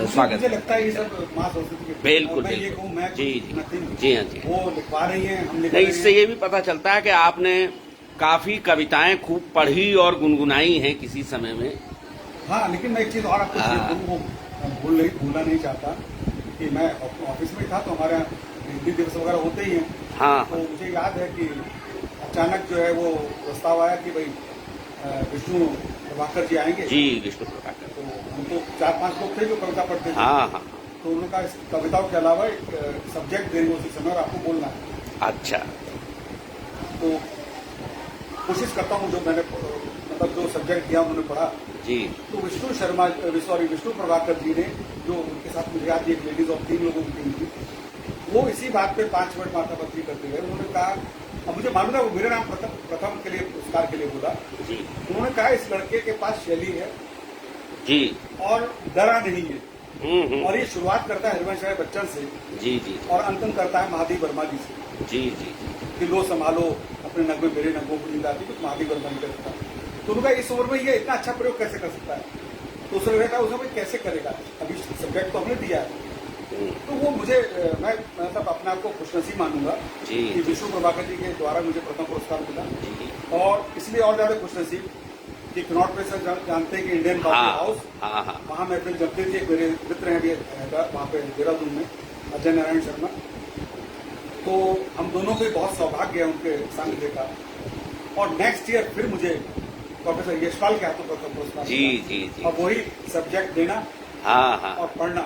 स्वागत। मुझे लगता है ये सब माँ सरस्वती के बिल्कुल जी हाँ। वो लिखवा रही है, हम लिख नहीं, इससे ये भी पता चलता है कि आपने काफी कविताएं खूब पढ़ी और गुनगुनाई हैं किसी समय में। हाँ, लेकिन मैं एक चीज और आपको भूलना नहीं चाहता कि मैं ऑफिस में था तो हमारे यहाँ हिंदी दिवस वगैरह होते ही हैं। हाँ। तो मुझे याद है कि अचानक जो है वो प्रस्ताव आया कि भाई विष्णु प्रभाकर जी आएंगे। जी, विष्णु प्रभाकर। तो हम तो 4-5 लोग थे जो कविता पढ़ते थे। हाँ। तो उन्होंने कहा इस कविताओं के अलावा एक सब्जेक्ट देंगे उसी समय और आपको बोलना है। अच्छा। तो कोशिश करता हूँ जो मैंने मतलब जो सब्जेक्ट दिया उन्होंने पढ़ा जी। तो विष्णु प्रभाकर जी ने जो उनके साथ मुझे याद एक लेडीज और 3 लोगों की टीम थी, वो इसी बात पे 5 मिनट माथापच्ची करते गए। उन्होंने कहा, अब मुझे मालूम है वो मेरे नाम प्रथम के लिए पुरस्कार के लिए बोला जी। उन्होंने कहा इस लड़के के पास शैली है जी और डरा नहीं है। और ये शुरुआत करता है हरिवंश राय बच्चन से जी और अंतम करता है महादेव वर्मा जी से। जी कि लो संभालो अपने नगमे मेरे नगमों को नींद आती, कुछ महादेव वर्मा जी करता। तो उनका इस उम्र में ये इतना अच्छा प्रयोग कैसे कर सकता है? तो उसने कहता है उसमें कैसे करेगा, अभी सब्जेक्ट तो हमने दिया है। तो वो मुझे मैं मतलब अपने आप को खुशनसीब मानूंगा कि विष्णु प्रभाकर जी के द्वारा मुझे प्रथम पुरस्कार मिला। और इसलिए और ज्यादा खुशनसीब कि कनॉट प्लेस जानते हैं कि इंडियन कॉफी हाँ हाउस, हाँ हाँ वहाँ महफिल जमती थी। एक मेरे मित्र हैं भी वहाँ पे देहरादून में, अजय नारायण शर्मा। तो हम दोनों को बहुत सौभाग्य है उनके संग का। और नेक्स्ट ईयर फिर मुझे प्रोफेसर यशपाल के हाथों पर पुरस्कार जी मिला। जी जी और वही सब्जेक्ट देना हाँ हाँ और पढ़ना।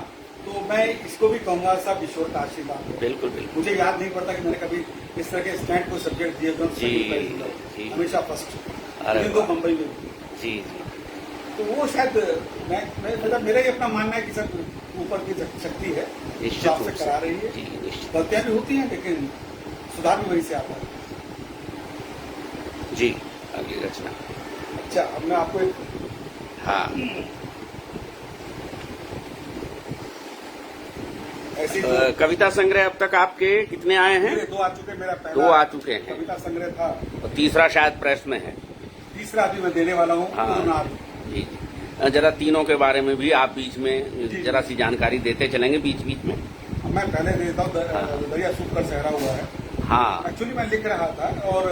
तो मैं इसको भी कहूंगा सब ईश्वर का आशीर्वाद है। बिल्कुल बिल्कुल मुझे याद नहीं पड़ता कि मैंने कभी इस तरह के स्टैंड को सब्जेक्ट दिए तो जी, जी। हमेशा फर्स्ट, अरे तो वाह। मुंबई में। जी जी तो वो शायद मैं मतलब मेरा ही अपना मानना है कि सब ऊपर की शक्ति है निश्चित जो आपसे रूप से। करा रही है। जी निश्चित गलतियां भी होती हैं लेकिन सुधार भी वहीं से आता है। जी अगली रचना। अच्छा, अब मैं आपको एक हाँ ऐसी कविता संग्रह अब तक आपके कितने आए हैं? मेरे 2 आ चुके। मेरा दो पहला आ चुके हैं कविता संग्रह था, और तीसरा शायद प्रेस में है। तीसरा अभी मैं देने वाला हूँ। हाँ जी जी जरा तीनों के बारे में भी आप बीच में जी। जरा सी जानकारी देते चलेंगे बीच बीच में। मैं पहले देता हूँ। दरिया सूख कर सहरा हुआ है। हाँ एक्चुअली मैं लिख रहा था और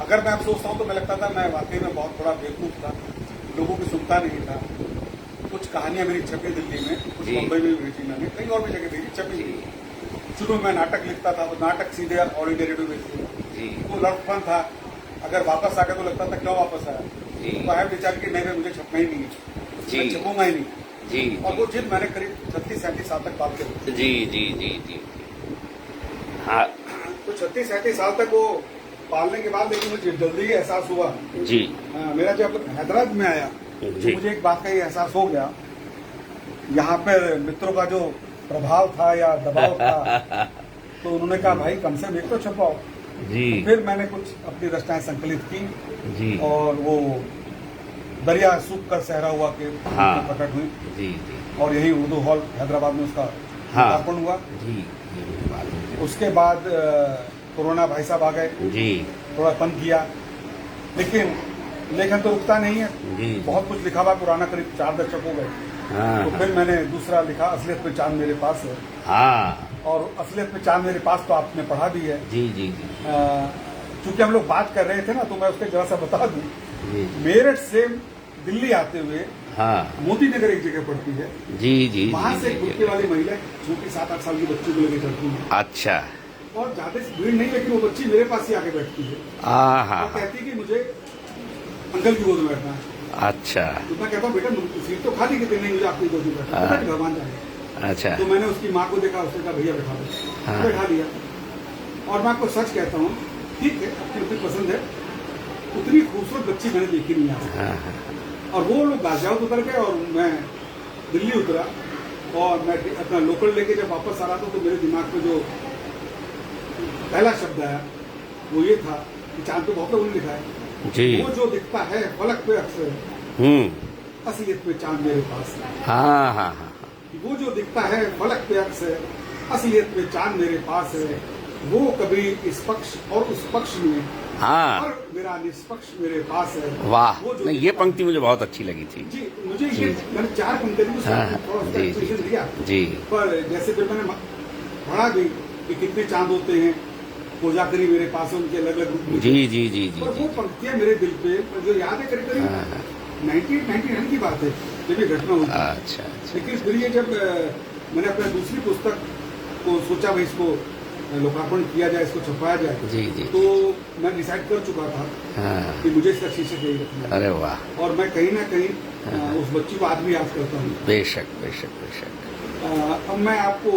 अगर मैं अब सोचता हूँ तो मैं लगता था मैं वाकई में बहुत बड़ा बेवकूफ था, लोगों की सुनता नहीं था। कुछ कहानियां मेरी छपी दिल्ली में, कुछ जी। मुंबई में भी भेजी मैंने, कहीं और भी जगह भेजी, छपी नहीं। शुरू में मैं नाटक लिखता था तो नाटक सीधे ऑल इंडिया रेडियो भेजती। जी वो लड़कपन था, अगर वापस आ गया तो लगता था क्यों वापस आया। जी तो आया विचार कि नहीं मुझे छपना ही नहीं है, जी। मैं छपूंगा ही नहीं। जी और वो जिद मैंने करीब 36-37 साल तक पाल के जी जी जी जी हाँ तो 36-37 साल तक वो पालने के बाद लेकिन मुझे जल्दी ही एहसास हुआ। जी मेरा जब हैदराबाद में आया तो जी मुझे एक बात का ही एहसास हो गया, यहाँ पर मित्रों का जो प्रभाव था या दबाव था तो उन्होंने कहा भाई कम से कम एक तो छपाओ। जी फिर मैंने कुछ अपनी रचनाएं संकलित की जी और वो दरिया सूख कर सहरा हुआ के हाँ। प्रकट हुई जी जी और यही उर्दू हॉल हैदराबाद में उसका हाँ। लोकार्पण हुआ। जी ये मुझे मालूम है। उसके बाद कोरोना भाई साहब आ गए, जी थोड़ा बंद किया, लेकिन लेखन तो रुकता नहीं है। जी बहुत कुछ लिखा हुआ पुराना, करीब 4 दशक हो गए। हाँ तो फिर मैंने दूसरा लिखा असलियत पे चांद मेरे पास है। हाँ और असलियत पे चांद मेरे पास तो आपने पढ़ा भी है। जी जी जी चूंकि हम लोग बात कर रहे थे ना तो मैं उसके जरा सा बता दूं। जी मेरठ से दिल्ली आते हुए हाँ मोती नगर एक जगह पड़ती है, जी जी वहां से एक जी, बुरके जी वाली महिला जो कि 7-8 साल की बच्ची को लेकर चलती है। अच्छा और ज्यादा भीड़ नहीं, लेकिन वो बच्ची मेरे पास ही आके बैठती है हाँ और कहती है कि मुझे अंकल की गोद में बैठना है। अच्छा तो मैं कहता हूँ बेटा सीट तो खाली कितने नहीं, मुझे आपकी गोद में बैठना है। हाँ। बेटा भगवान जाए। अच्छा तो मैंने उसकी माँ को देखा, उसने कहा भैया बैठा दो। हाँ। बैठा दिया। और मैं आपको सच कहता हूँ, ठीक है अपनी अपनी पसंद है, उतनी खूबसूरत बच्ची मैंने देखी नहीं आज। हाँ हाँ और वो लोग गाजियाबाद उतर गए और मैं दिल्ली उतरा और मैं अपना लोकल लेके जब वापस आ रहा था तो मेरे दिमाग में जो पहला शब्द आया वो ये था कि चांद तो बहुत लोगों ने लिखा है, जी वो जो दिखता है फलक पे अक्सर, असलियत में चांद मेरे पास है। हाँ हाँ हाँ वो जो दिखता है फलक पे अक्सर, असलियत में चांद मेरे पास है। वो कभी इस पक्ष और उस पक्ष में हाँ और मेरा निष्पक्ष मेरे पास है। वाह वो जो नहीं ये पंक्ति मुझे बहुत अच्छी लगी थी। जी मुझे ये मैंने 4 पंक्तियों में हाँ, हाँ, थोड़ा उसका जी, एक्सप्रेशन जी, दिया। जी पर जैसे फिर मैंने पढ़ा भी कि कितने चांद होते हैं, पूजाकरी मेरे पास है, उनके अलग अलग रूप में। जी जी जी जी और वो जी पंक्तियां मेरे दिल पे जो याद है करीब हाँ, करीब हाँ। 1999 की बात है जब ये घटना हुई। अच्छा अच्छा लेकिन फिर ये जब मैंने अपनी दूसरी पुस्तक को सोचा भाई इसको लोकार्पण किया जाए, इसको छपाया जाए, जी जी तो मैं डिसाइड कर चुका था हाँ कि मुझे इसका शीर्षक यही रखना है। अरे वाह और मैं कहीं ना कहीं उस बच्ची को आज भी याद करता हूँ। बेशक बेशक बेशक अब मैं आपको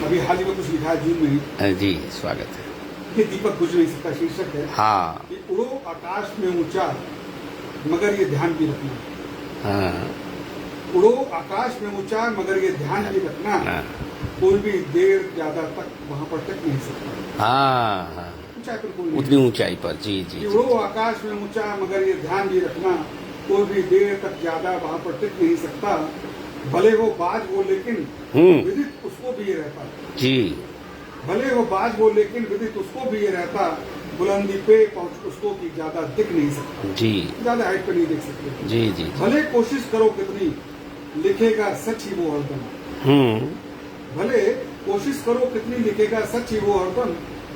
अभी हाल ही में कुछ लिखा है जून में ही, जी स्वागत है। ये दीपक बुझ नहीं सकता शीर्षक है। हाँ कि उड़ो आकाश में ऊंचा मगर ये ध्यान भी रखना, हाँ उड़ो आकाश में ऊंचा मगर ये ध्यान भी रखना, हाँ कोई भी देर ज्यादा तक वहां पर टिक नहीं सकता। हाँ हाँ ऊंचाई पर कोई नहीं। उतनी ऊंचाई पर जी जी कि जी उड़ो आकाश में ऊंचा मगर ये ध्यान भी रखना, कोई भी देर तक ज्यादा वहां पर टिक नहीं सकता। भले वो बाज हो लेकिन विदित उसको भी ये रहता, जी भले वो बाज हो लेकिन विदित उसको भी ये रहता, बुलंदी पे पहुंच उसको की ज्यादा दिख नहीं सकता, जी ज्यादा हाइट पे नहीं देख सकते। जी जी भले कोशिश करो कितनी लिखेगा सच ही वो हरदम, भले कोशिश करो कितनी लिखेगा सच ही वो हरदम,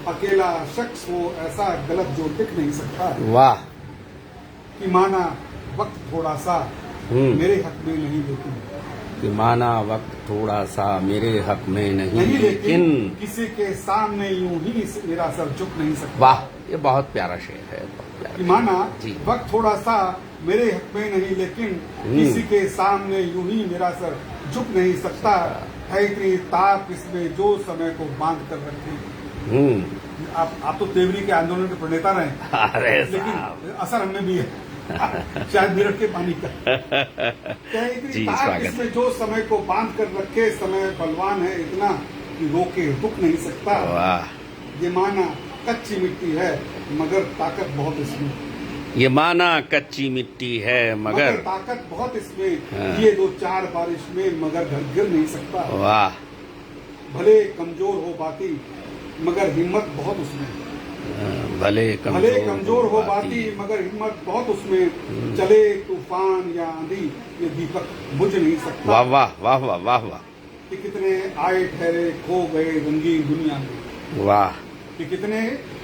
अकेला शख्स वो ऐसा गलत जो टिक नहीं सकता। वाह कि माना वक्त थोड़ा सा मेरे हक में नहीं लेकिन कि माना वक्त थोड़ा सा मेरे हक में नहीं नहीं लेकिन किसी के सामने यूं ही मेरा सर झुक नहीं सकता। वाह, ये बहुत प्यारा शेर है, बहुत प्यारा। कि माना जी। वक्त थोड़ा सा मेरे हक में नहीं लेकिन किसी के सामने यूं ही मेरा सर झुक नहीं सकता। है इतनी ताप इसमें जो समय को बांध कर रखे। आप तो तेवरी के आंदोलन के प्रणेता रहे, अरे लेकिन असर हमें भी है शायद मेरठ के पानी का। क्या इतनी जी, ताप स्वागत इसमें जो समय को बांध कर रखे। समय बलवान है इतना कि रोके रुक नहीं सकता। वाह, ये माना कच्ची मिट्टी है मगर ताकत बहुत इसमें। ये माना कच्ची मिट्टी है मगर ताकत बहुत इसमें। हाँ। ये 2-4 बारिश में मगर घर गिर नहीं सकता। वाह, भले कमजोर हो बाती मगर हिम्मत बहुत उसमें। भले कमजोर हो बाती मगर हिम्मत बहुत उसमें। चले तूफान या आंधी ये दीपक बुझ नहीं सकता। वाह वाह वाह वाह वाह वाह, कि कितने आए ठहरे खो गए रंगीन दुनिया में। वाह, कि कितने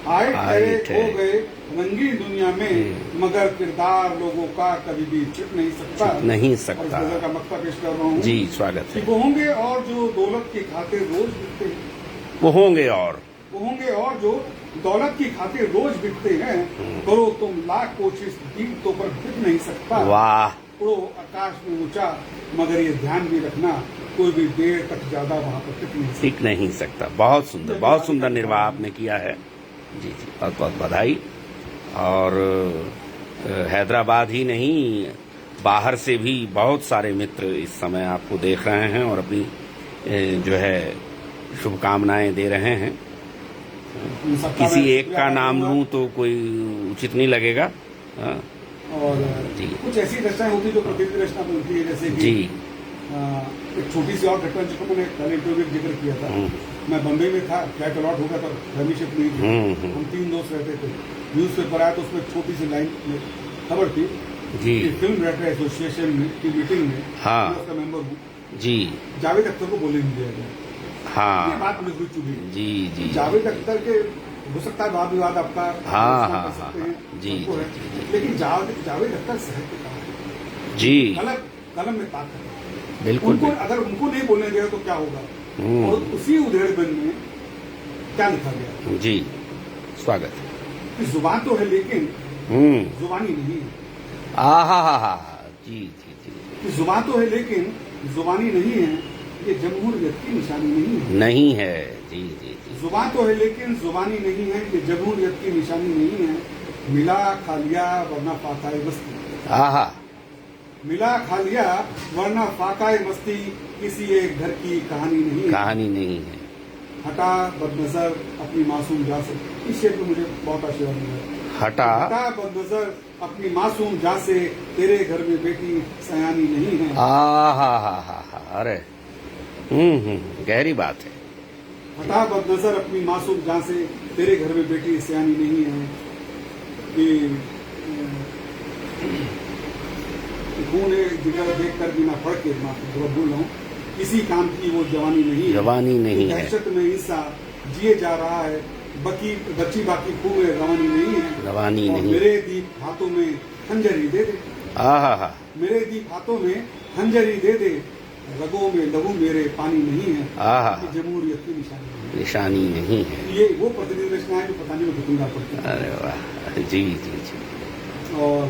आए ठहरे खो गए रंगीन दुनिया में मगर किरदार लोगों का कभी भी छिप नहीं सकता। नहीं और इस सकता। गजल का मक्ता पेश कर रहा हूँ। जी, स्वागत कि है। वो होंगे और जो दौलत की खातिर रोज बिकते हैं। वो होंगे और जो दौलत की खातिर रोज बिकते हैं। करो तुम लाख कोशिश दीप तो पर बिक नहीं सकता। वाह, उड़ो आकाश में ऊंचा मगर ये ध्यान भी रखना कोई भी देर तक ज्यादा वहाँ पर टिक नहीं सकता। बहुत सुंदर निर्वाह आपने किया है। जी जी, बहुत बहुत बधाई। और हैदराबाद ही नहीं, बाहर से भी बहुत सारे मित्र इस समय आपको देख रहे हैं और अपनी जो है शुभकामनाएं दे रहे हैं। किसी एक का नाम लूं तो कोई उचित नहीं लगेगा। और जी, कुछ ऐसी रचनाएं होती जो प्रतिनिधि रचना बनती है, जैसे कि जी, एक छोटी सी और घटना जिसको मैंने कल इंटरव्यू में जिक्र किया था। मैं बम्बई में था, फ्लैट अलॉट हो गया था, फैमिलीशिप नहीं थी। हम 3 दोस्त रहते थे। न्यूज पेपर आया तो उसमें छोटी सी लाइन में खबर थी जी, कि फिल्म राइटर एसोसिएशन की मीटिंग में हाँ, मैं उसका मेंबर हूँ, जी, जावेद अख्तर को बोले नहीं दिया गया। ये हाँ, बात मुझे हुई चुकी। जी जी, जावेद अख्तर के हो सकता है वाद विवाद आपका हाँ, कर हाँ, सकते हाँ, हैं, जी, सबको है। जी, लेकिन जावेद अख्तर साहित्यकार है। जी, कलम में ताकत है। बिल्कुल उनको अगर उनको नहीं बोलने दिया तो क्या होगा। और उसी उधेड़बंद में क्या लिखा गया। जी, स्वागत है। कि जुबान तो है लेकिन जुबानी नहीं है। आहा, जी जी जी, कि जुबान तो है लेकिन जुबानी नहीं है। ये जमहूरियत की निशानी नहीं है। नहीं है। जी जी जी, जुबान तो है लेकिन जुबानी नहीं है। ये जमहूरियत की निशानी नहीं है। मिला खा लिया वरना फाकाए मस्ती। आहा, मिला खा लिया वरना फाकाए मस्ती किसी एक घर की कहानी नहीं है। कहानी नहीं है। हटा बदनजर अपनी मासूम जा से। इस शेर पे मुझे बहुत आशीर्वाद मिला। हटा बदनजर अपनी मासूम जा से तेरे घर में बेटी सयानी नहीं है। आहा, अरे गहरी बात है। हटा बदनजर अपनी मासूम जा से तेरे घर में बेटी सयानी नहीं है। कि खूने जिगर देख कर बिना पढ़ के माफी बोल रहा हूँ, किसी काम की वो जवानी नहीं है। जवानी नहीं है। दहशत में हिस्सा जिए जा रहा है। बच्ची बाकी खूब में रवानी नहीं है। रवानी और नहीं। मेरे दीप हाथों में खंजरी दे दे। आहा, मेरे दीप हाथों में खंजरी दे दे। रगों में लहू मेरे पानी नहीं है। आहा, ये जमहूरियत की निशानी नहीं है। ये वो प्रतिनिधि रचना है जो पता नहीं मैं कितनी पढ़ती हूँ। अरे वाह, जी जी जी। और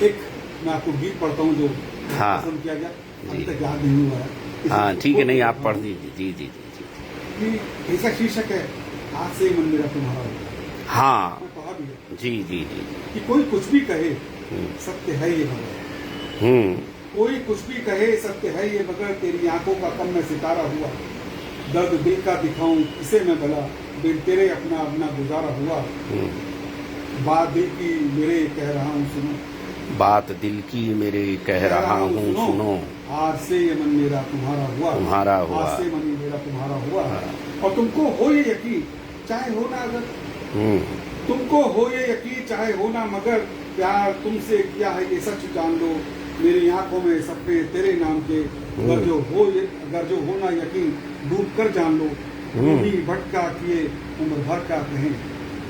एक मैं आपको गीत पढ़ता हूँ जो हाँ, पसंद किया गया, जी। अभी तक याद नहीं हुआ है। हाँ, ठीक है, नहीं आप पढ़ दीजिए। जी जी जी जी, कि ऐसा शीर्षक है, आज से मन मेरा तुम्हारा होगा। हाँ, मैं कहा भी है जी जी जी, कि कोई कुछ भी कहे सत्य है ये मगर। कोई कुछ भी कहे सत्य है ये मगर तेरी आंखों का कम में सितारा हुआ। दर्द दिल का दिखाऊं किसे मैं भला बिन तेरे अपना गुजारा हुआ। बात दिल की मेरे कह रहा हूँ सुनो। बात दिल की मेरे कह रहा हूँ सुनो। आज से ये मन मेरा तुम्हारा हुआ। आज से मन मेरा तुम्हारा हुआ। और तुमको हो ये यकीन चाहे हो ना अगर। तुमको हो ये यकीन चाहे हो ना मगर प्यार तुमसे किया है ये सच जान लो। मेरी आंखों में सपने तेरे नाम के अगर जो हो ना यकीन डूब कर जान लो। भटका किए उम्र भर का कहें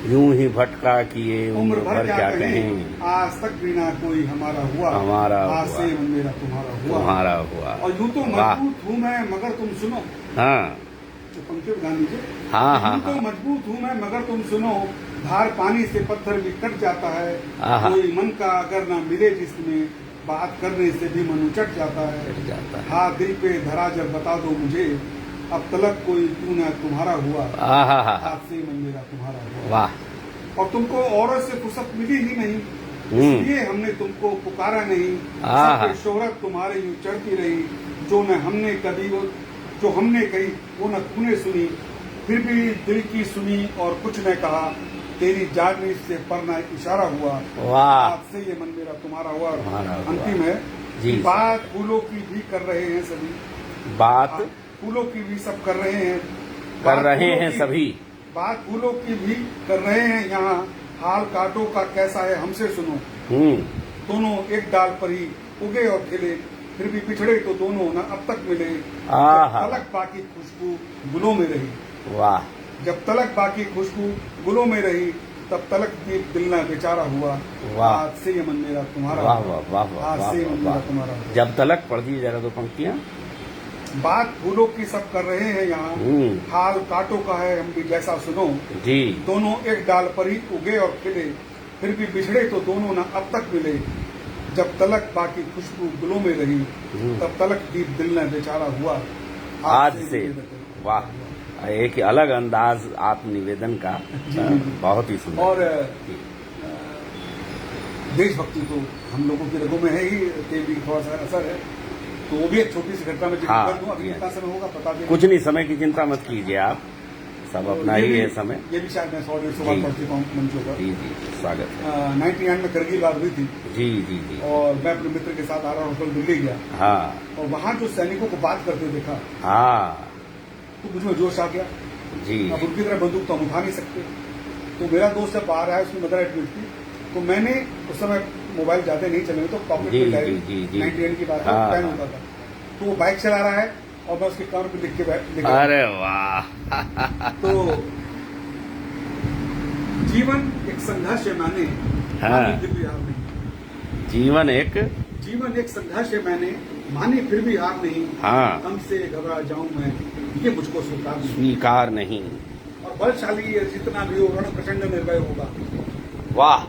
यूं ही भटका किए उम्र भर क्या कहें, आज तक भी ना कोई हमारा हुआ, हमारा आज हुआ, से मन मेरा तुम्हारा हुआ, तुम्हारा हुआ। और यूं तो वाह। मजबूत हूँ मैं मगर तुम सुनो, हाँ जो पंक्ति गा लीजिए। हाँ हाँ यूं तो हाँ। मजबूत हूँ मैं मगर तुम सुनो, धार पानी से पत्थर भी कट जाता है, आहा। कोई मन का अगर ना मिले जिसमें, बात करने से भी मन उचट जाता है, कट जाता है। हाँ दिल पे धरा जब बता दो मुझे, अब तलक कोई क्यों ना तुम्हारा हुआ, आहा हा। आज से मन मेरा तुम्हारा हुआ। वाह। और तुमको औरत से फुर्सत मिली ही नहीं, इसलिए हमने तुमको पुकारा नहीं, आहा। सबकी शोहरत तुम्हारे यूं चढ़ती रही, जो न हमने कभी जो हमने कही वो न तूने सुनी, फिर भी दिल की सुनी और कुछ न कहा, तेरी जानवी से पर न इशारा हुआ, वाह। आज से ये मन मेरा तुम्हारा हुआ। तुम्हारा हुआ। अंतिम है जी। बात फूलों की भी कर रहे हैं सभी, बात फूलों की भी सब कर रहे हैं, कर बात रहे फूलों हैं की- सभी। बात फूलों की भी कर रहे हैं यहाँ, हाल कांटों का कैसा है हमसे सुनो, दोनों एक डाल पर ही उगे और खिले, फिर भी बिछड़े तो दोनों न अब तक मिले, आहा। जब तलक बाकी खुशबू गुलों में रही, वाह। जब तलक बाकी खुशबू गुलों में रही, तब तलक दीप दिल न बेचारा हुआ, वाह। आज से ये मन मेरा तुम्हारा वाह हुआ, वाह वाह वाह आज वाह से ये मन मेरा वाह। तुम्हारा हुआ। जब तलक पढ़ दी जरा दो पंक्तियां। बात फूलों की सब कर रहे हैं यहाँ, हाल कांटों का है हम भी जैसा सुनो, जी। दोनों एक डाल पर ही उगे और खिले, फिर भी बिछड़े तो दोनों न अब तक मिले, जब तलक बाकी खुशबू गुलों में रही, तब तलक दीप दिल न बेचारा हुआ, आज से। वाह। एक अलग अंदाज आप निवेदन का, बहुत ही सुंदर। और देशभक्ति तो हम लोगों के रगों में है ही, भी थोड़ा सा असर है, तो वो भी एक छोटी सी घटना में जिक्र हाँ। कर दूं, अभी कितना समय होगा पता नहीं, कुछ नहीं, समय की चिंता मत कीजिए आप, सब अपना ये ही भी- है समय। ये भी शायद मैं 100-150 बार जी। पढ़ चुका हूँ मंचों पर। जी जी स्वागत है। 99 में करगिल बात हुई थी, जी जी जी। और मैं अपने मित्र के साथ आरा होटल दिल्ली गया, हाँ और वहाँ जो सैनिकों को बात करते हुए देखा, हाँ। तो मुझ में जोश आ गया। जी अब उनकी तरह बंदूक तो हम उठा नहीं सकते, तो मेरा दोस्त जब बाहर आया, उसकी मदर एडमिट थी, तो मैंने उस समय मोबाइल ज्यादा नहीं चले, तो पॉकेट जी, में डायरी, जी, जी। 98 की बात है, हाँ, पेन हाँ। होता था, तो वो बाइक चला रहा है और मैं उसके कान पे लिख के लिखा। अरे वाह। तो जीवन एक संघर्ष है माने, हाँ। माने फिर भी हार नहीं, जीवन एक। जीवन एक संघर्ष है मैंने, माने फिर भी हार नहीं, हाँ। कम से घबरा जाऊं मैं, ये मुझको स्वीकार नहीं, स्वीकार नहीं। और बलशाली जितना भी हो रण प्रचंड निर्भय होगा, वाह।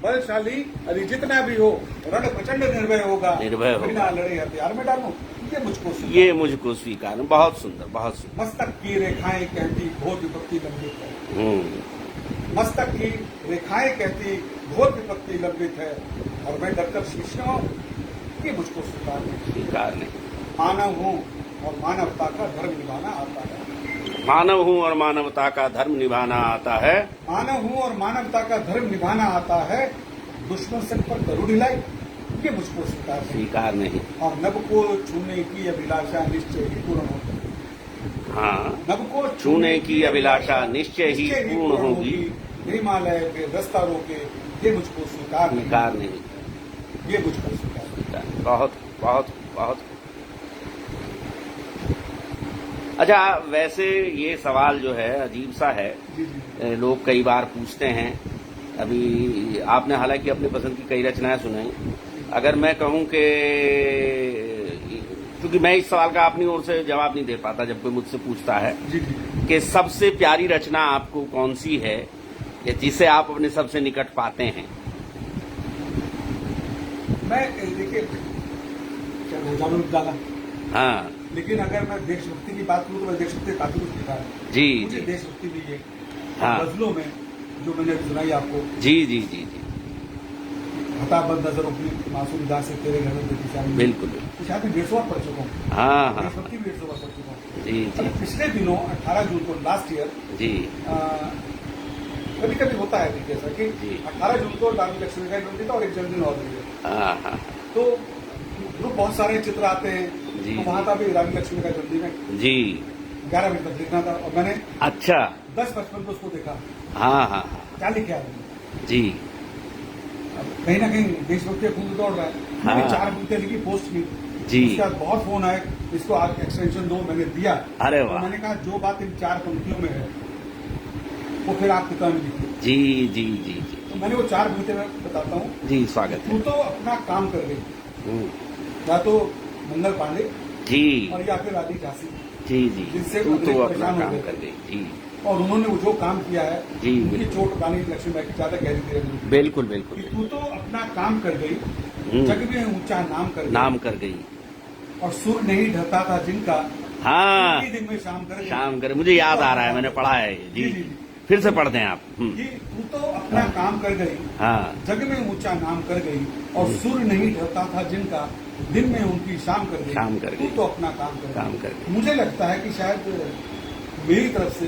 बलशाली अरे जितना भी हो रण प्रचंड निर्भय होगा, निर्भय होगा। बिना लड़े हथियार में डालूं, ये मुझको स्वीकार ये मुझको स्वीकार नहीं। बहुत सुंदर, बहुत सुंदर। मस्तक की रेखाएं कहती घोर विपत्ति लंबित है, मस्तक की रेखाएं कहती घोर विपत्ति लंबित है, और मैं डरकर शीश हूं, ये मुझको स्वीकार नहीं, स्वीकार नहीं। मानव हूं और मानवता का धर्म निभाना आता है, मानव हूँ और मानवता का धर्म निभाना आता है, मानव हूं और मानवता का धर्म निभाना आता है, दुश्मन संग पर करू ढिलाई, ये मुझको स्वीकार नहीं, स्वीकार नहीं। और नभ को छूने की अभिलाषा निश्चय ही पूर्ण होगी, हाँ। नभ को छूने की अभिलाषा निश्चय ही पूर्ण होगी, हिमालय के रास्ता रोके, ये मुझको स्वीकार नहीं, स्वीकार नहीं। ये मुझको स्वीकार नहीं। स्वीकार नहीं। बहुत बहुत बहुत। अच्छा, वैसे ये सवाल जो है अजीब सा है, जी जी लोग कई बार पूछते हैं। अभी आपने हालांकि अपनी पसंद की कई रचनाएं सुनाई, अगर मैं कहूं कि क्योंकि मैं इस सवाल का अपनी ओर से जवाब नहीं दे पाता जब कोई मुझसे पूछता है जी जी। कि सबसे प्यारी रचना आपको कौन सी है या जिसे आप अपने सबसे निकट पाते हैं। मैं देखिए क्या मैं जानूं डाला, हाँ लेकिन अगर मैं देशभक्ति की बात करूं तो मैं देशभक्ति काफी कुछ लिखा है, जी मुझे जी देशभक्ति भी है। हाँ। गजलों में जो मैंने अभी सुनाई आपको, जी जी जी जी हताबंद नजरों की मासूम दास से तेरे घर में देखी शादी, बिल्कुल। तो शायद मैं 150 बार पढ़ चुका हूँ, हाँ हाँ देशभक्ति भी 150 बार पढ़ चुका हूँ। जी जी अभी पिछले दिनों 18 जून को लास्ट ईयर, जी कभी कभी होता है देखिए ऐसा कि जी। 18 जून को रानी लक्ष्मी का जन्मदिन था और एक जन्मदिन और भी है, हाँ हाँ तो ग्रुप बहुत सारे चित्र आते हैं, जी, तो वहाँ था भी रानी लक्ष्मी का जन्मदिन है, जी। 11 बजे तक लिखना था, और मैंने अच्छा। 10:55 को उसको देखा, हाँ हाँ हाँ क्या लिखे आदमी, जी अब कहीं ना कहीं देशभक्ति का खून दौड़ रहा है। हाँ। मैंने 4 पंक्तियां लिखी, पोस्ट की, जी। उसके बाद बहुत फोन आए, इसको आप एक्सटेंशन दो, मैंने दिया। अरे तो वाह। मैंने कहा जो बात इन 4 पंक्तियों में है वो फिर आप किताब में लिखिए, जी जी जी जी तो मैंने वो 4 बीते मैं बताता हूँ। जी, स्वागत तू है। तो अपना काम कर गई, हम्म, या तो मंगल पांडे जी और या फिर राधी झांसी, जी जी, जिनसे तू तो अंग्रेज अपना परेशान हो काम गए कर थे। गई। जी और उन्होंने वो जो काम किया है, जी, उनकी बिल्कुल। चोट रानी लक्ष्मीबाई की ज्यादा गहरी दे रही बिल्कुल बिल्कुल कि तू तो अपना काम कर गई, हम्म। जग में ऊंचा नाम कर गई, नाम कर गई। और सुर नहीं ढलता था जिनका, हाँ, उनकी दिन में शाम कर गई। शाम कर, मुझे याद आ रहा है, मैंने पढ़ा है ये। जी जी, फिर से पढ़ते हैं आप। कि तू तो अपना हाँ। काम कर गई, हाँ जग में ऊंचा नाम कर गई, और सुर नहीं ढलता था जिनका, दिन में उनकी शाम कर गई। शाम कर तू गई। तो अपना काम कर काम गई। कर गई। मुझे लगता है कि शायद मेरी तरफ से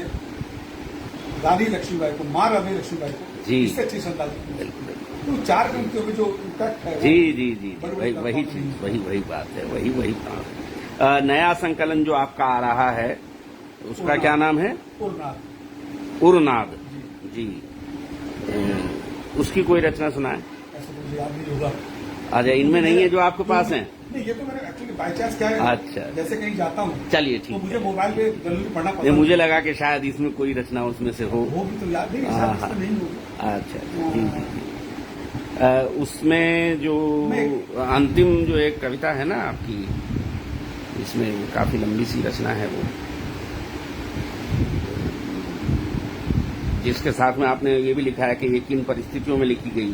रानी लक्ष्मीबाई को, माँ रानी लक्ष्मीबाई को जी। इससे अच्छी श्रद्धांजलि दी। बिल्कुल बिल्कुल। तो 4 पंक्तियों में जो इम्पैक्ट है, जी जी जी जी, बड़ी-बड़ी वही कविताओं में चीज, वही बात है, वही बात। नया संकलन जो आपका आ रहा है, उसका उड़नाद। क्या नाम है? उड़नाद। उड़नाद। जी, जी, उसकी कोई रचना सुनाए? ऐसा मुझे याद नहीं होगा। अच्छा, इनमें नहीं है जो आपके पास है? नहीं, ये तो मैंने एक्चुअली बाई चांस क्या है, अच्छा। जैसे कहीं जाता हूँ चलिए तो ठीक मुझे है। मोबाइल पे जरूरी पढ़ना नहीं, पसंद मुझे लगा कि शायद इसमें कोई रचना उसमें से हो। होगी तो याद नहीं, हाँ, शायद हाँ। इसमें नहीं होगी। अच्छा, जी जी जी। उसमें जो अंतिम जो एक कविता है ना आपकी, इसमें काफी लंबी सी रचना है वो, जिसके साथ में आपने ये भी लिखा है कि ये किन परिस्थितियों में लिखी गई,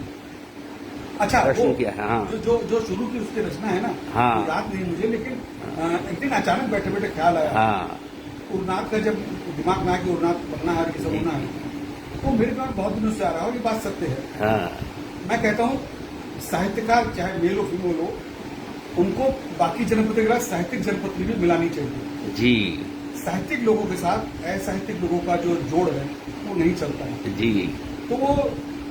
अच्छा, प्रश्न वो किया है। हाँ जो शुरू की उसकी रचना है ना, हाँ। वो याद नहीं मुझे, लेकिन एक दिन अचानक बैठे बैठे ख्याल आया, हाँ उड़नाद का जब दिमाग में आया कि उड़नाद बनना है, ये सब होना है, तो मेरे दिमाग बहुत दिनों से आ रहा है, और ये बात सत्य है। हाँ मैं कहता हूँ साहित्यकार चाहे मेल हो फीमेल हो, उनको बाकी जनपद के साथ साहित्यिक जनपद भी मिलानी चाहिए। जी साहित्यिक लोगों के साथ असाहित्यिक लोगों का जो जोड़ है वो नहीं चलता है, जी तो वो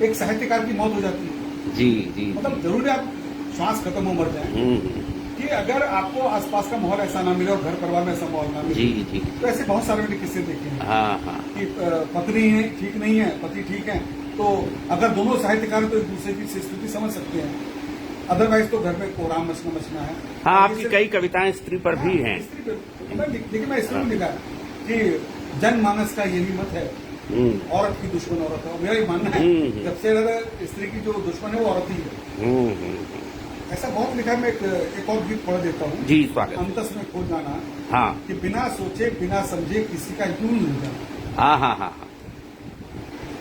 एक साहित्यकार की मौत हो जाती है। जी जी मतलब जरूरी आप श्वास खत्म हो मर जाए, कि अगर आपको आसपास का माहौल ऐसा ना मिले और घर परिवार में ऐसा माहौल ना मिले, जी जी, तो ऐसे बहुत सारे मैंने किस्से देखे हैं हाँ हाँ कि पत्नी है ठीक नहीं है, पति ठीक है, तो अगर दोनों साहित्यकार तो एक दूसरे की स्थिति समझ सकते हैं, अदरवाइज तो घर में कोराम मचना है। हाँ, आपकी कई कविताएं स्त्री पर भी हैं। स्त्री पर देखिए, मैं स्त्री में लिखा कि जनमानस का यही मत है, औरत की दुश्मन औरत है। मेरा ये मानना है सबसे ज्यादा स्त्री की जो दुश्मन है वो औरत ही है। ऐसा बहुत लिखा है। मैं एक और गीत पढ़ देता हूँ। जी, स्वागत। अंतस में खो जाना, हाँ कि बिना सोचे बिना समझे किसी का यूं ही हो जाना। हाँ हाँ हाँ,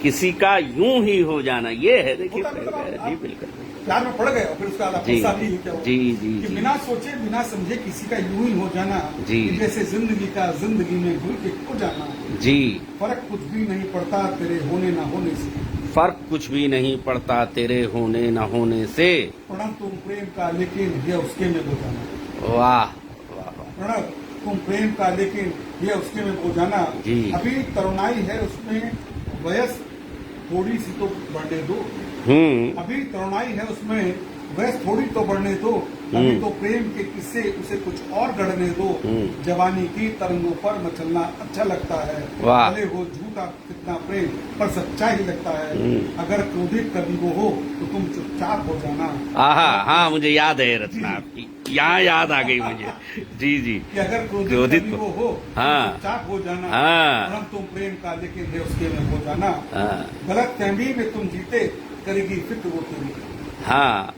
किसी का यूं ही हो जाना, ये है। देखिए, होता मतलब जी बिल्कुल, प्यार में पड़ गए और फिर उसका जी ही क्या हुआ? जी जी कि जी बिना सोचे बिना समझे किसी का यूं ही हो जाना, जी। कि जैसे जिंदगी का जिंदगी में घुल के खो जाना। जी, फर्क कुछ भी नहीं पड़ता तेरे होने ना होने से, फर्क कुछ भी नहीं पड़ता तेरे होने न होने से। प्रणव तुम प्रेम का लेकिन ये उसके में हो जाना। वाह वाह वाह, प्रणव तुम प्रेम का लेकिन ये उसके में हो जाना। जी। अभी तरुणाई है उसमें वयस थोड़ी सी तो बढ़ने दो, अभी तरुणाई है उसमें वयस थोड़ी तो बढ़ने दो, अभी तो प्रेम के किस्से उसे कुछ और गढ़ने दो। जवानी की तरंगों पर मचलना अच्छा लगता है, वाह। भले हो झूठा कितना प्रेम पर सच्चा ही लगता है। अगर क्रोधित कभी वो हो तो तुम चुपचाप हो जाना। आहा, हाँ मुझे याद है ये रचना आपकी, यहाँ याद आ गई मुझे। जी जी, कि अगर क्रोधित कभी वो हो हाँ। तो चुपचाप हो जाना। हाँ। प्रणव तुम प्रेम का लेकिन ये उसके में हो जाना। हाँ गलत फहमी में तुम जीते करेगी फिक्र वो तेरी, हाँ,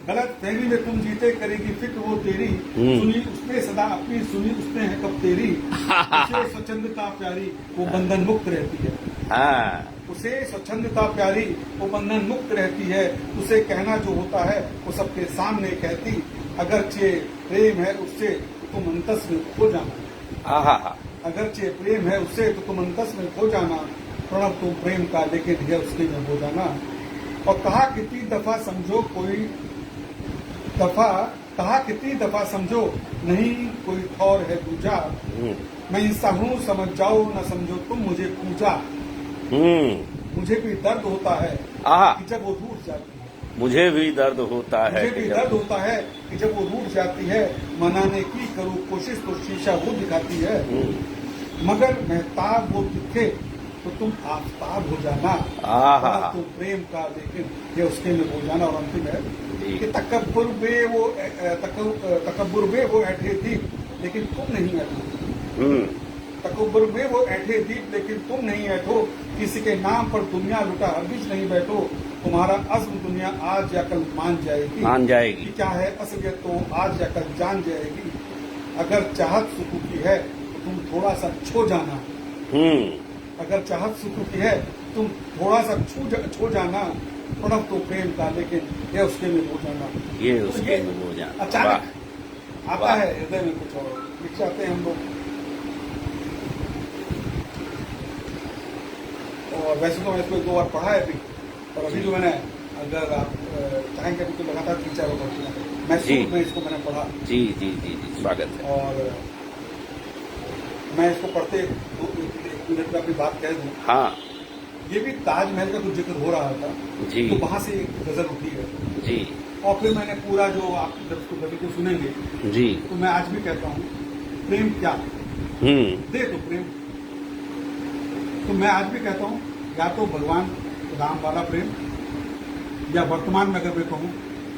गलत फहमी में तुम जीते करेगी फिक्र वो तेरी। सुनी उसने सदा अपनी, सुनी उसने है कब तेरी। उसे स्वच्छंदता प्यारी वो बंधन मुक्त रहती है, हाँ उसे स्वच्छंदता प्यारी वो बंधन मुक्त रहती है। उसे कहना जो होता है वो सबके सामने कहती, अगरचे प्रेम है उससे तो तुम अंतस में खो जाना। आहा, अगरचे प्रेम है उससे तो तुम अंतस में खो जाना। प्रणव तुम प्रेम का लेकिन है उसके में हो जाना। और कहा कितनी दफा समझो कोई दफा, कहा कितनी दफा समझो नहीं कोई और है दूजा। मैं इंसा हूँ समझ जाओ न समझो तुम मुझे पूजा। मुझे भी दर्द होता है आहा, कि जब वो रूठ जाती है, मुझे भी दर्द होता है मुझे भी दर्द होता है कि जब वो रूठ जाती है। मनाने की करूँ कोशिश तो शीशा वो दिखाती है, मगर महताब वो दिखे तो तुम आफ्ताब हो जाना। आहा, तुम प्रेम का लेकिन ये उसके में हो जाना। और अंतिम है जी। कि तकब्बुर में वो ऐठे दीप लेकिन तुम नहीं ऐठो। तकब्बुर में वो ऐठे दीप लेकिन तुम नहीं ऐठो, किसी के नाम पर दुनिया लुटा हर बीच नहीं बैठो, तुम्हारा अज़्म दुनिया आज या कल मान जाएगी। मान जाएगी। कि क्या है असलियत तो आज या कल जान जाएगी। अगर चाहत सुकू की है तो तुम थोड़ा सा छो जाना। अगर चाहत सुकू की है तुम थोड़ा सा छो जाना। पड़फ तो प्रेम का लेकिन ये उसके में हो जाना। ये उसके में हो जाना। अचानक आता है हृदय में कुछ और लिख जाते हैं हम लोग। और वैसे तो मैं इसको 2 बार पढ़ा है अभी, और अभी जो मैंने, अगर आप चाहेंगे अभी तो लगातार 3-4 बार पढ़ना। मैसूर में इसको मैंने पढ़ा। जी जी जी जी, स्वागत है। और मैं इसको पढ़ते 1 मिनट में अपनी बात कह दूं। हाँ ये भी ताजमहल का कुछ जिक्र हो रहा था जी, तो वहां से एक गजल उठी है। जी और फिर मैंने पूरा जो आप जब उसको कभी को सुनेंगे जी, तो मैं आज भी कहता हूँ प्रेम क्या दे तो प्रेम। तो मैं आज भी कहता हूँ या तो भगवान राम वाला प्रेम, या वर्तमान में अगर मैं कहूँ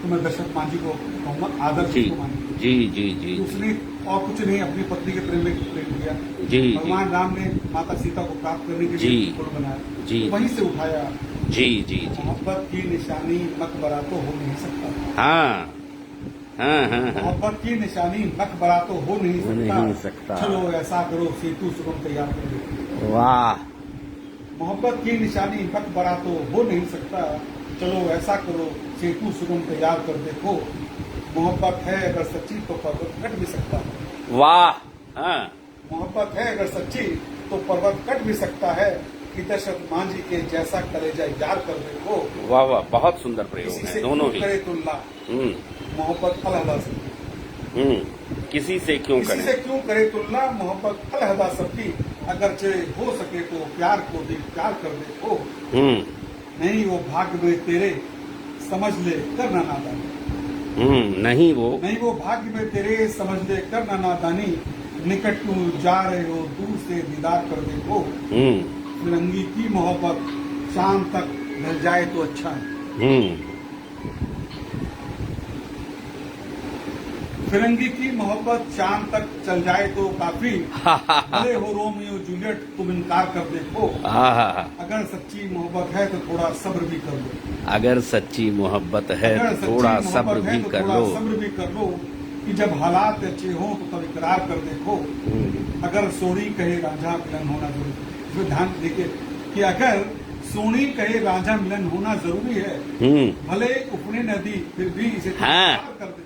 तो मैं दशरथ मांझी को कहूँगा आदर्श जी को मानूंगा। जी जी जी उसने और कुछ नहीं अपनी पत्नी के प्रेम में प्रेम किया। जी भगवान राम ने माता सीता को प्राप्त करने के जी लिए पुल बनाया, जी वहीं से उठाया। जी जी जी, मोहब्बत की निशानी मकबरा तो हो नहीं सकता। हाँ हाँ हाँ हाँ, मोहब्बत की निशानी मकबरा तो हो नहीं हो सकता। नहीं सकता। चलो ऐसा करो सेतु सुगम तैयार कर दो। वाह, मोहब्बत की निशानी मकबरा तो हो नहीं सकता। चलो ऐसा करो सेतु सुगम तैयार कर देखो। मोहब्बत है अगर सच्ची तो पर्वत कट भी सकता है। वाह, हाँ मोहब्बत है अगर सच्ची तो पर्वत कट भी सकता है। कि दशरथ मांझी के जैसा कलेजा यार कर देखो। वाह वाह, बहुत सुंदर प्रयोग किसी है से दोनों क्यों ही। करे तुलना, मोहब्बत अलहदा से। किसी से क्यों किसी से करें। क्यों करे तुलना, मोहब्बत अलहदा सबकी। अगर चाहे हो सके तो प्यार को भी प्यार कर देखो। नहीं वो भाग्य में तेरे समझ ले करना नादानी। नहीं वो भाग्य में तेरे समझ ले करना नादानी। निकट क्यों जा रहे हो दूर से दीदार कर देखो। फिरंगी की मोहब्बत शाम तक ढल जाए तो अच्छा है। फिरंगी की मोहब्बत शाम तक चल जाए तो काफी। भले हो रोमियो जूलियट तुम इनकार कर देखो। अगर सच्ची मोहब्बत है तो थोड़ा सब्र भी कर लो। अगर सच्ची मोहब्बत है तो थोड़ा सब्र भी कर लो। सब्र भी कर लो कि जब हालात अच्छे हों तो तब इकरार कर देखो। अगर सोनी कहे रांझा मिलन होना जरूरी, इसमें ध्यान देखिए कि अगर सोनी कहे रांझा मिलन होना जरूरी है, भले उफने नदी फिर भी इसे पार कर दे।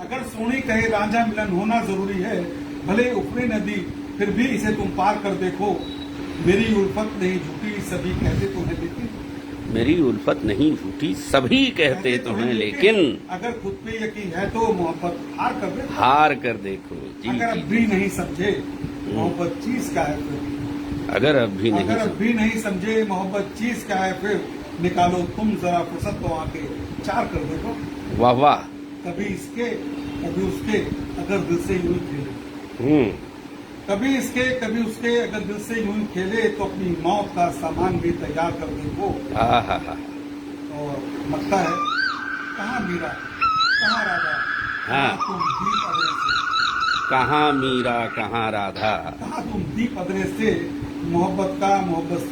अगर सोनी कहे रांझा मिलन होना जरूरी है, भले उफने नदी फिर भी इसे तुम पार कर देखो। मेरी उल्फत नहीं झूठी सभी कहते तुम्हें लेकिन। मेरी उल्फत नहीं झूठी सभी कहते तुम्हें लेकिन। अगर खुद पे यकीन है तो मोहब्बत हार कर दे। हार कर देखो जी। अगर अब भी नहीं समझे मोहब्बत चीज का है फिर। अगर अब भी नहीं समझे मोहब्बत चीज का है फिर। निकालो तुम जरा फुर्सत तो आके चार कर देखो। वाह वाह, कभी इसके कभी उसके अगर दिल से यूं खेले। कभी इसके कभी उसके अगर दिल से यूं खेले तो अपनी मौत का सामान भी तैयार कर देखो। और लगता है कहाँ मीरा कहाँ राधा, तुम दीप अदरे से। कहाँ मीरा कहाँ राधा, कहाँ तुम दीप अदरे से। मोहब्बत का मोहब्बत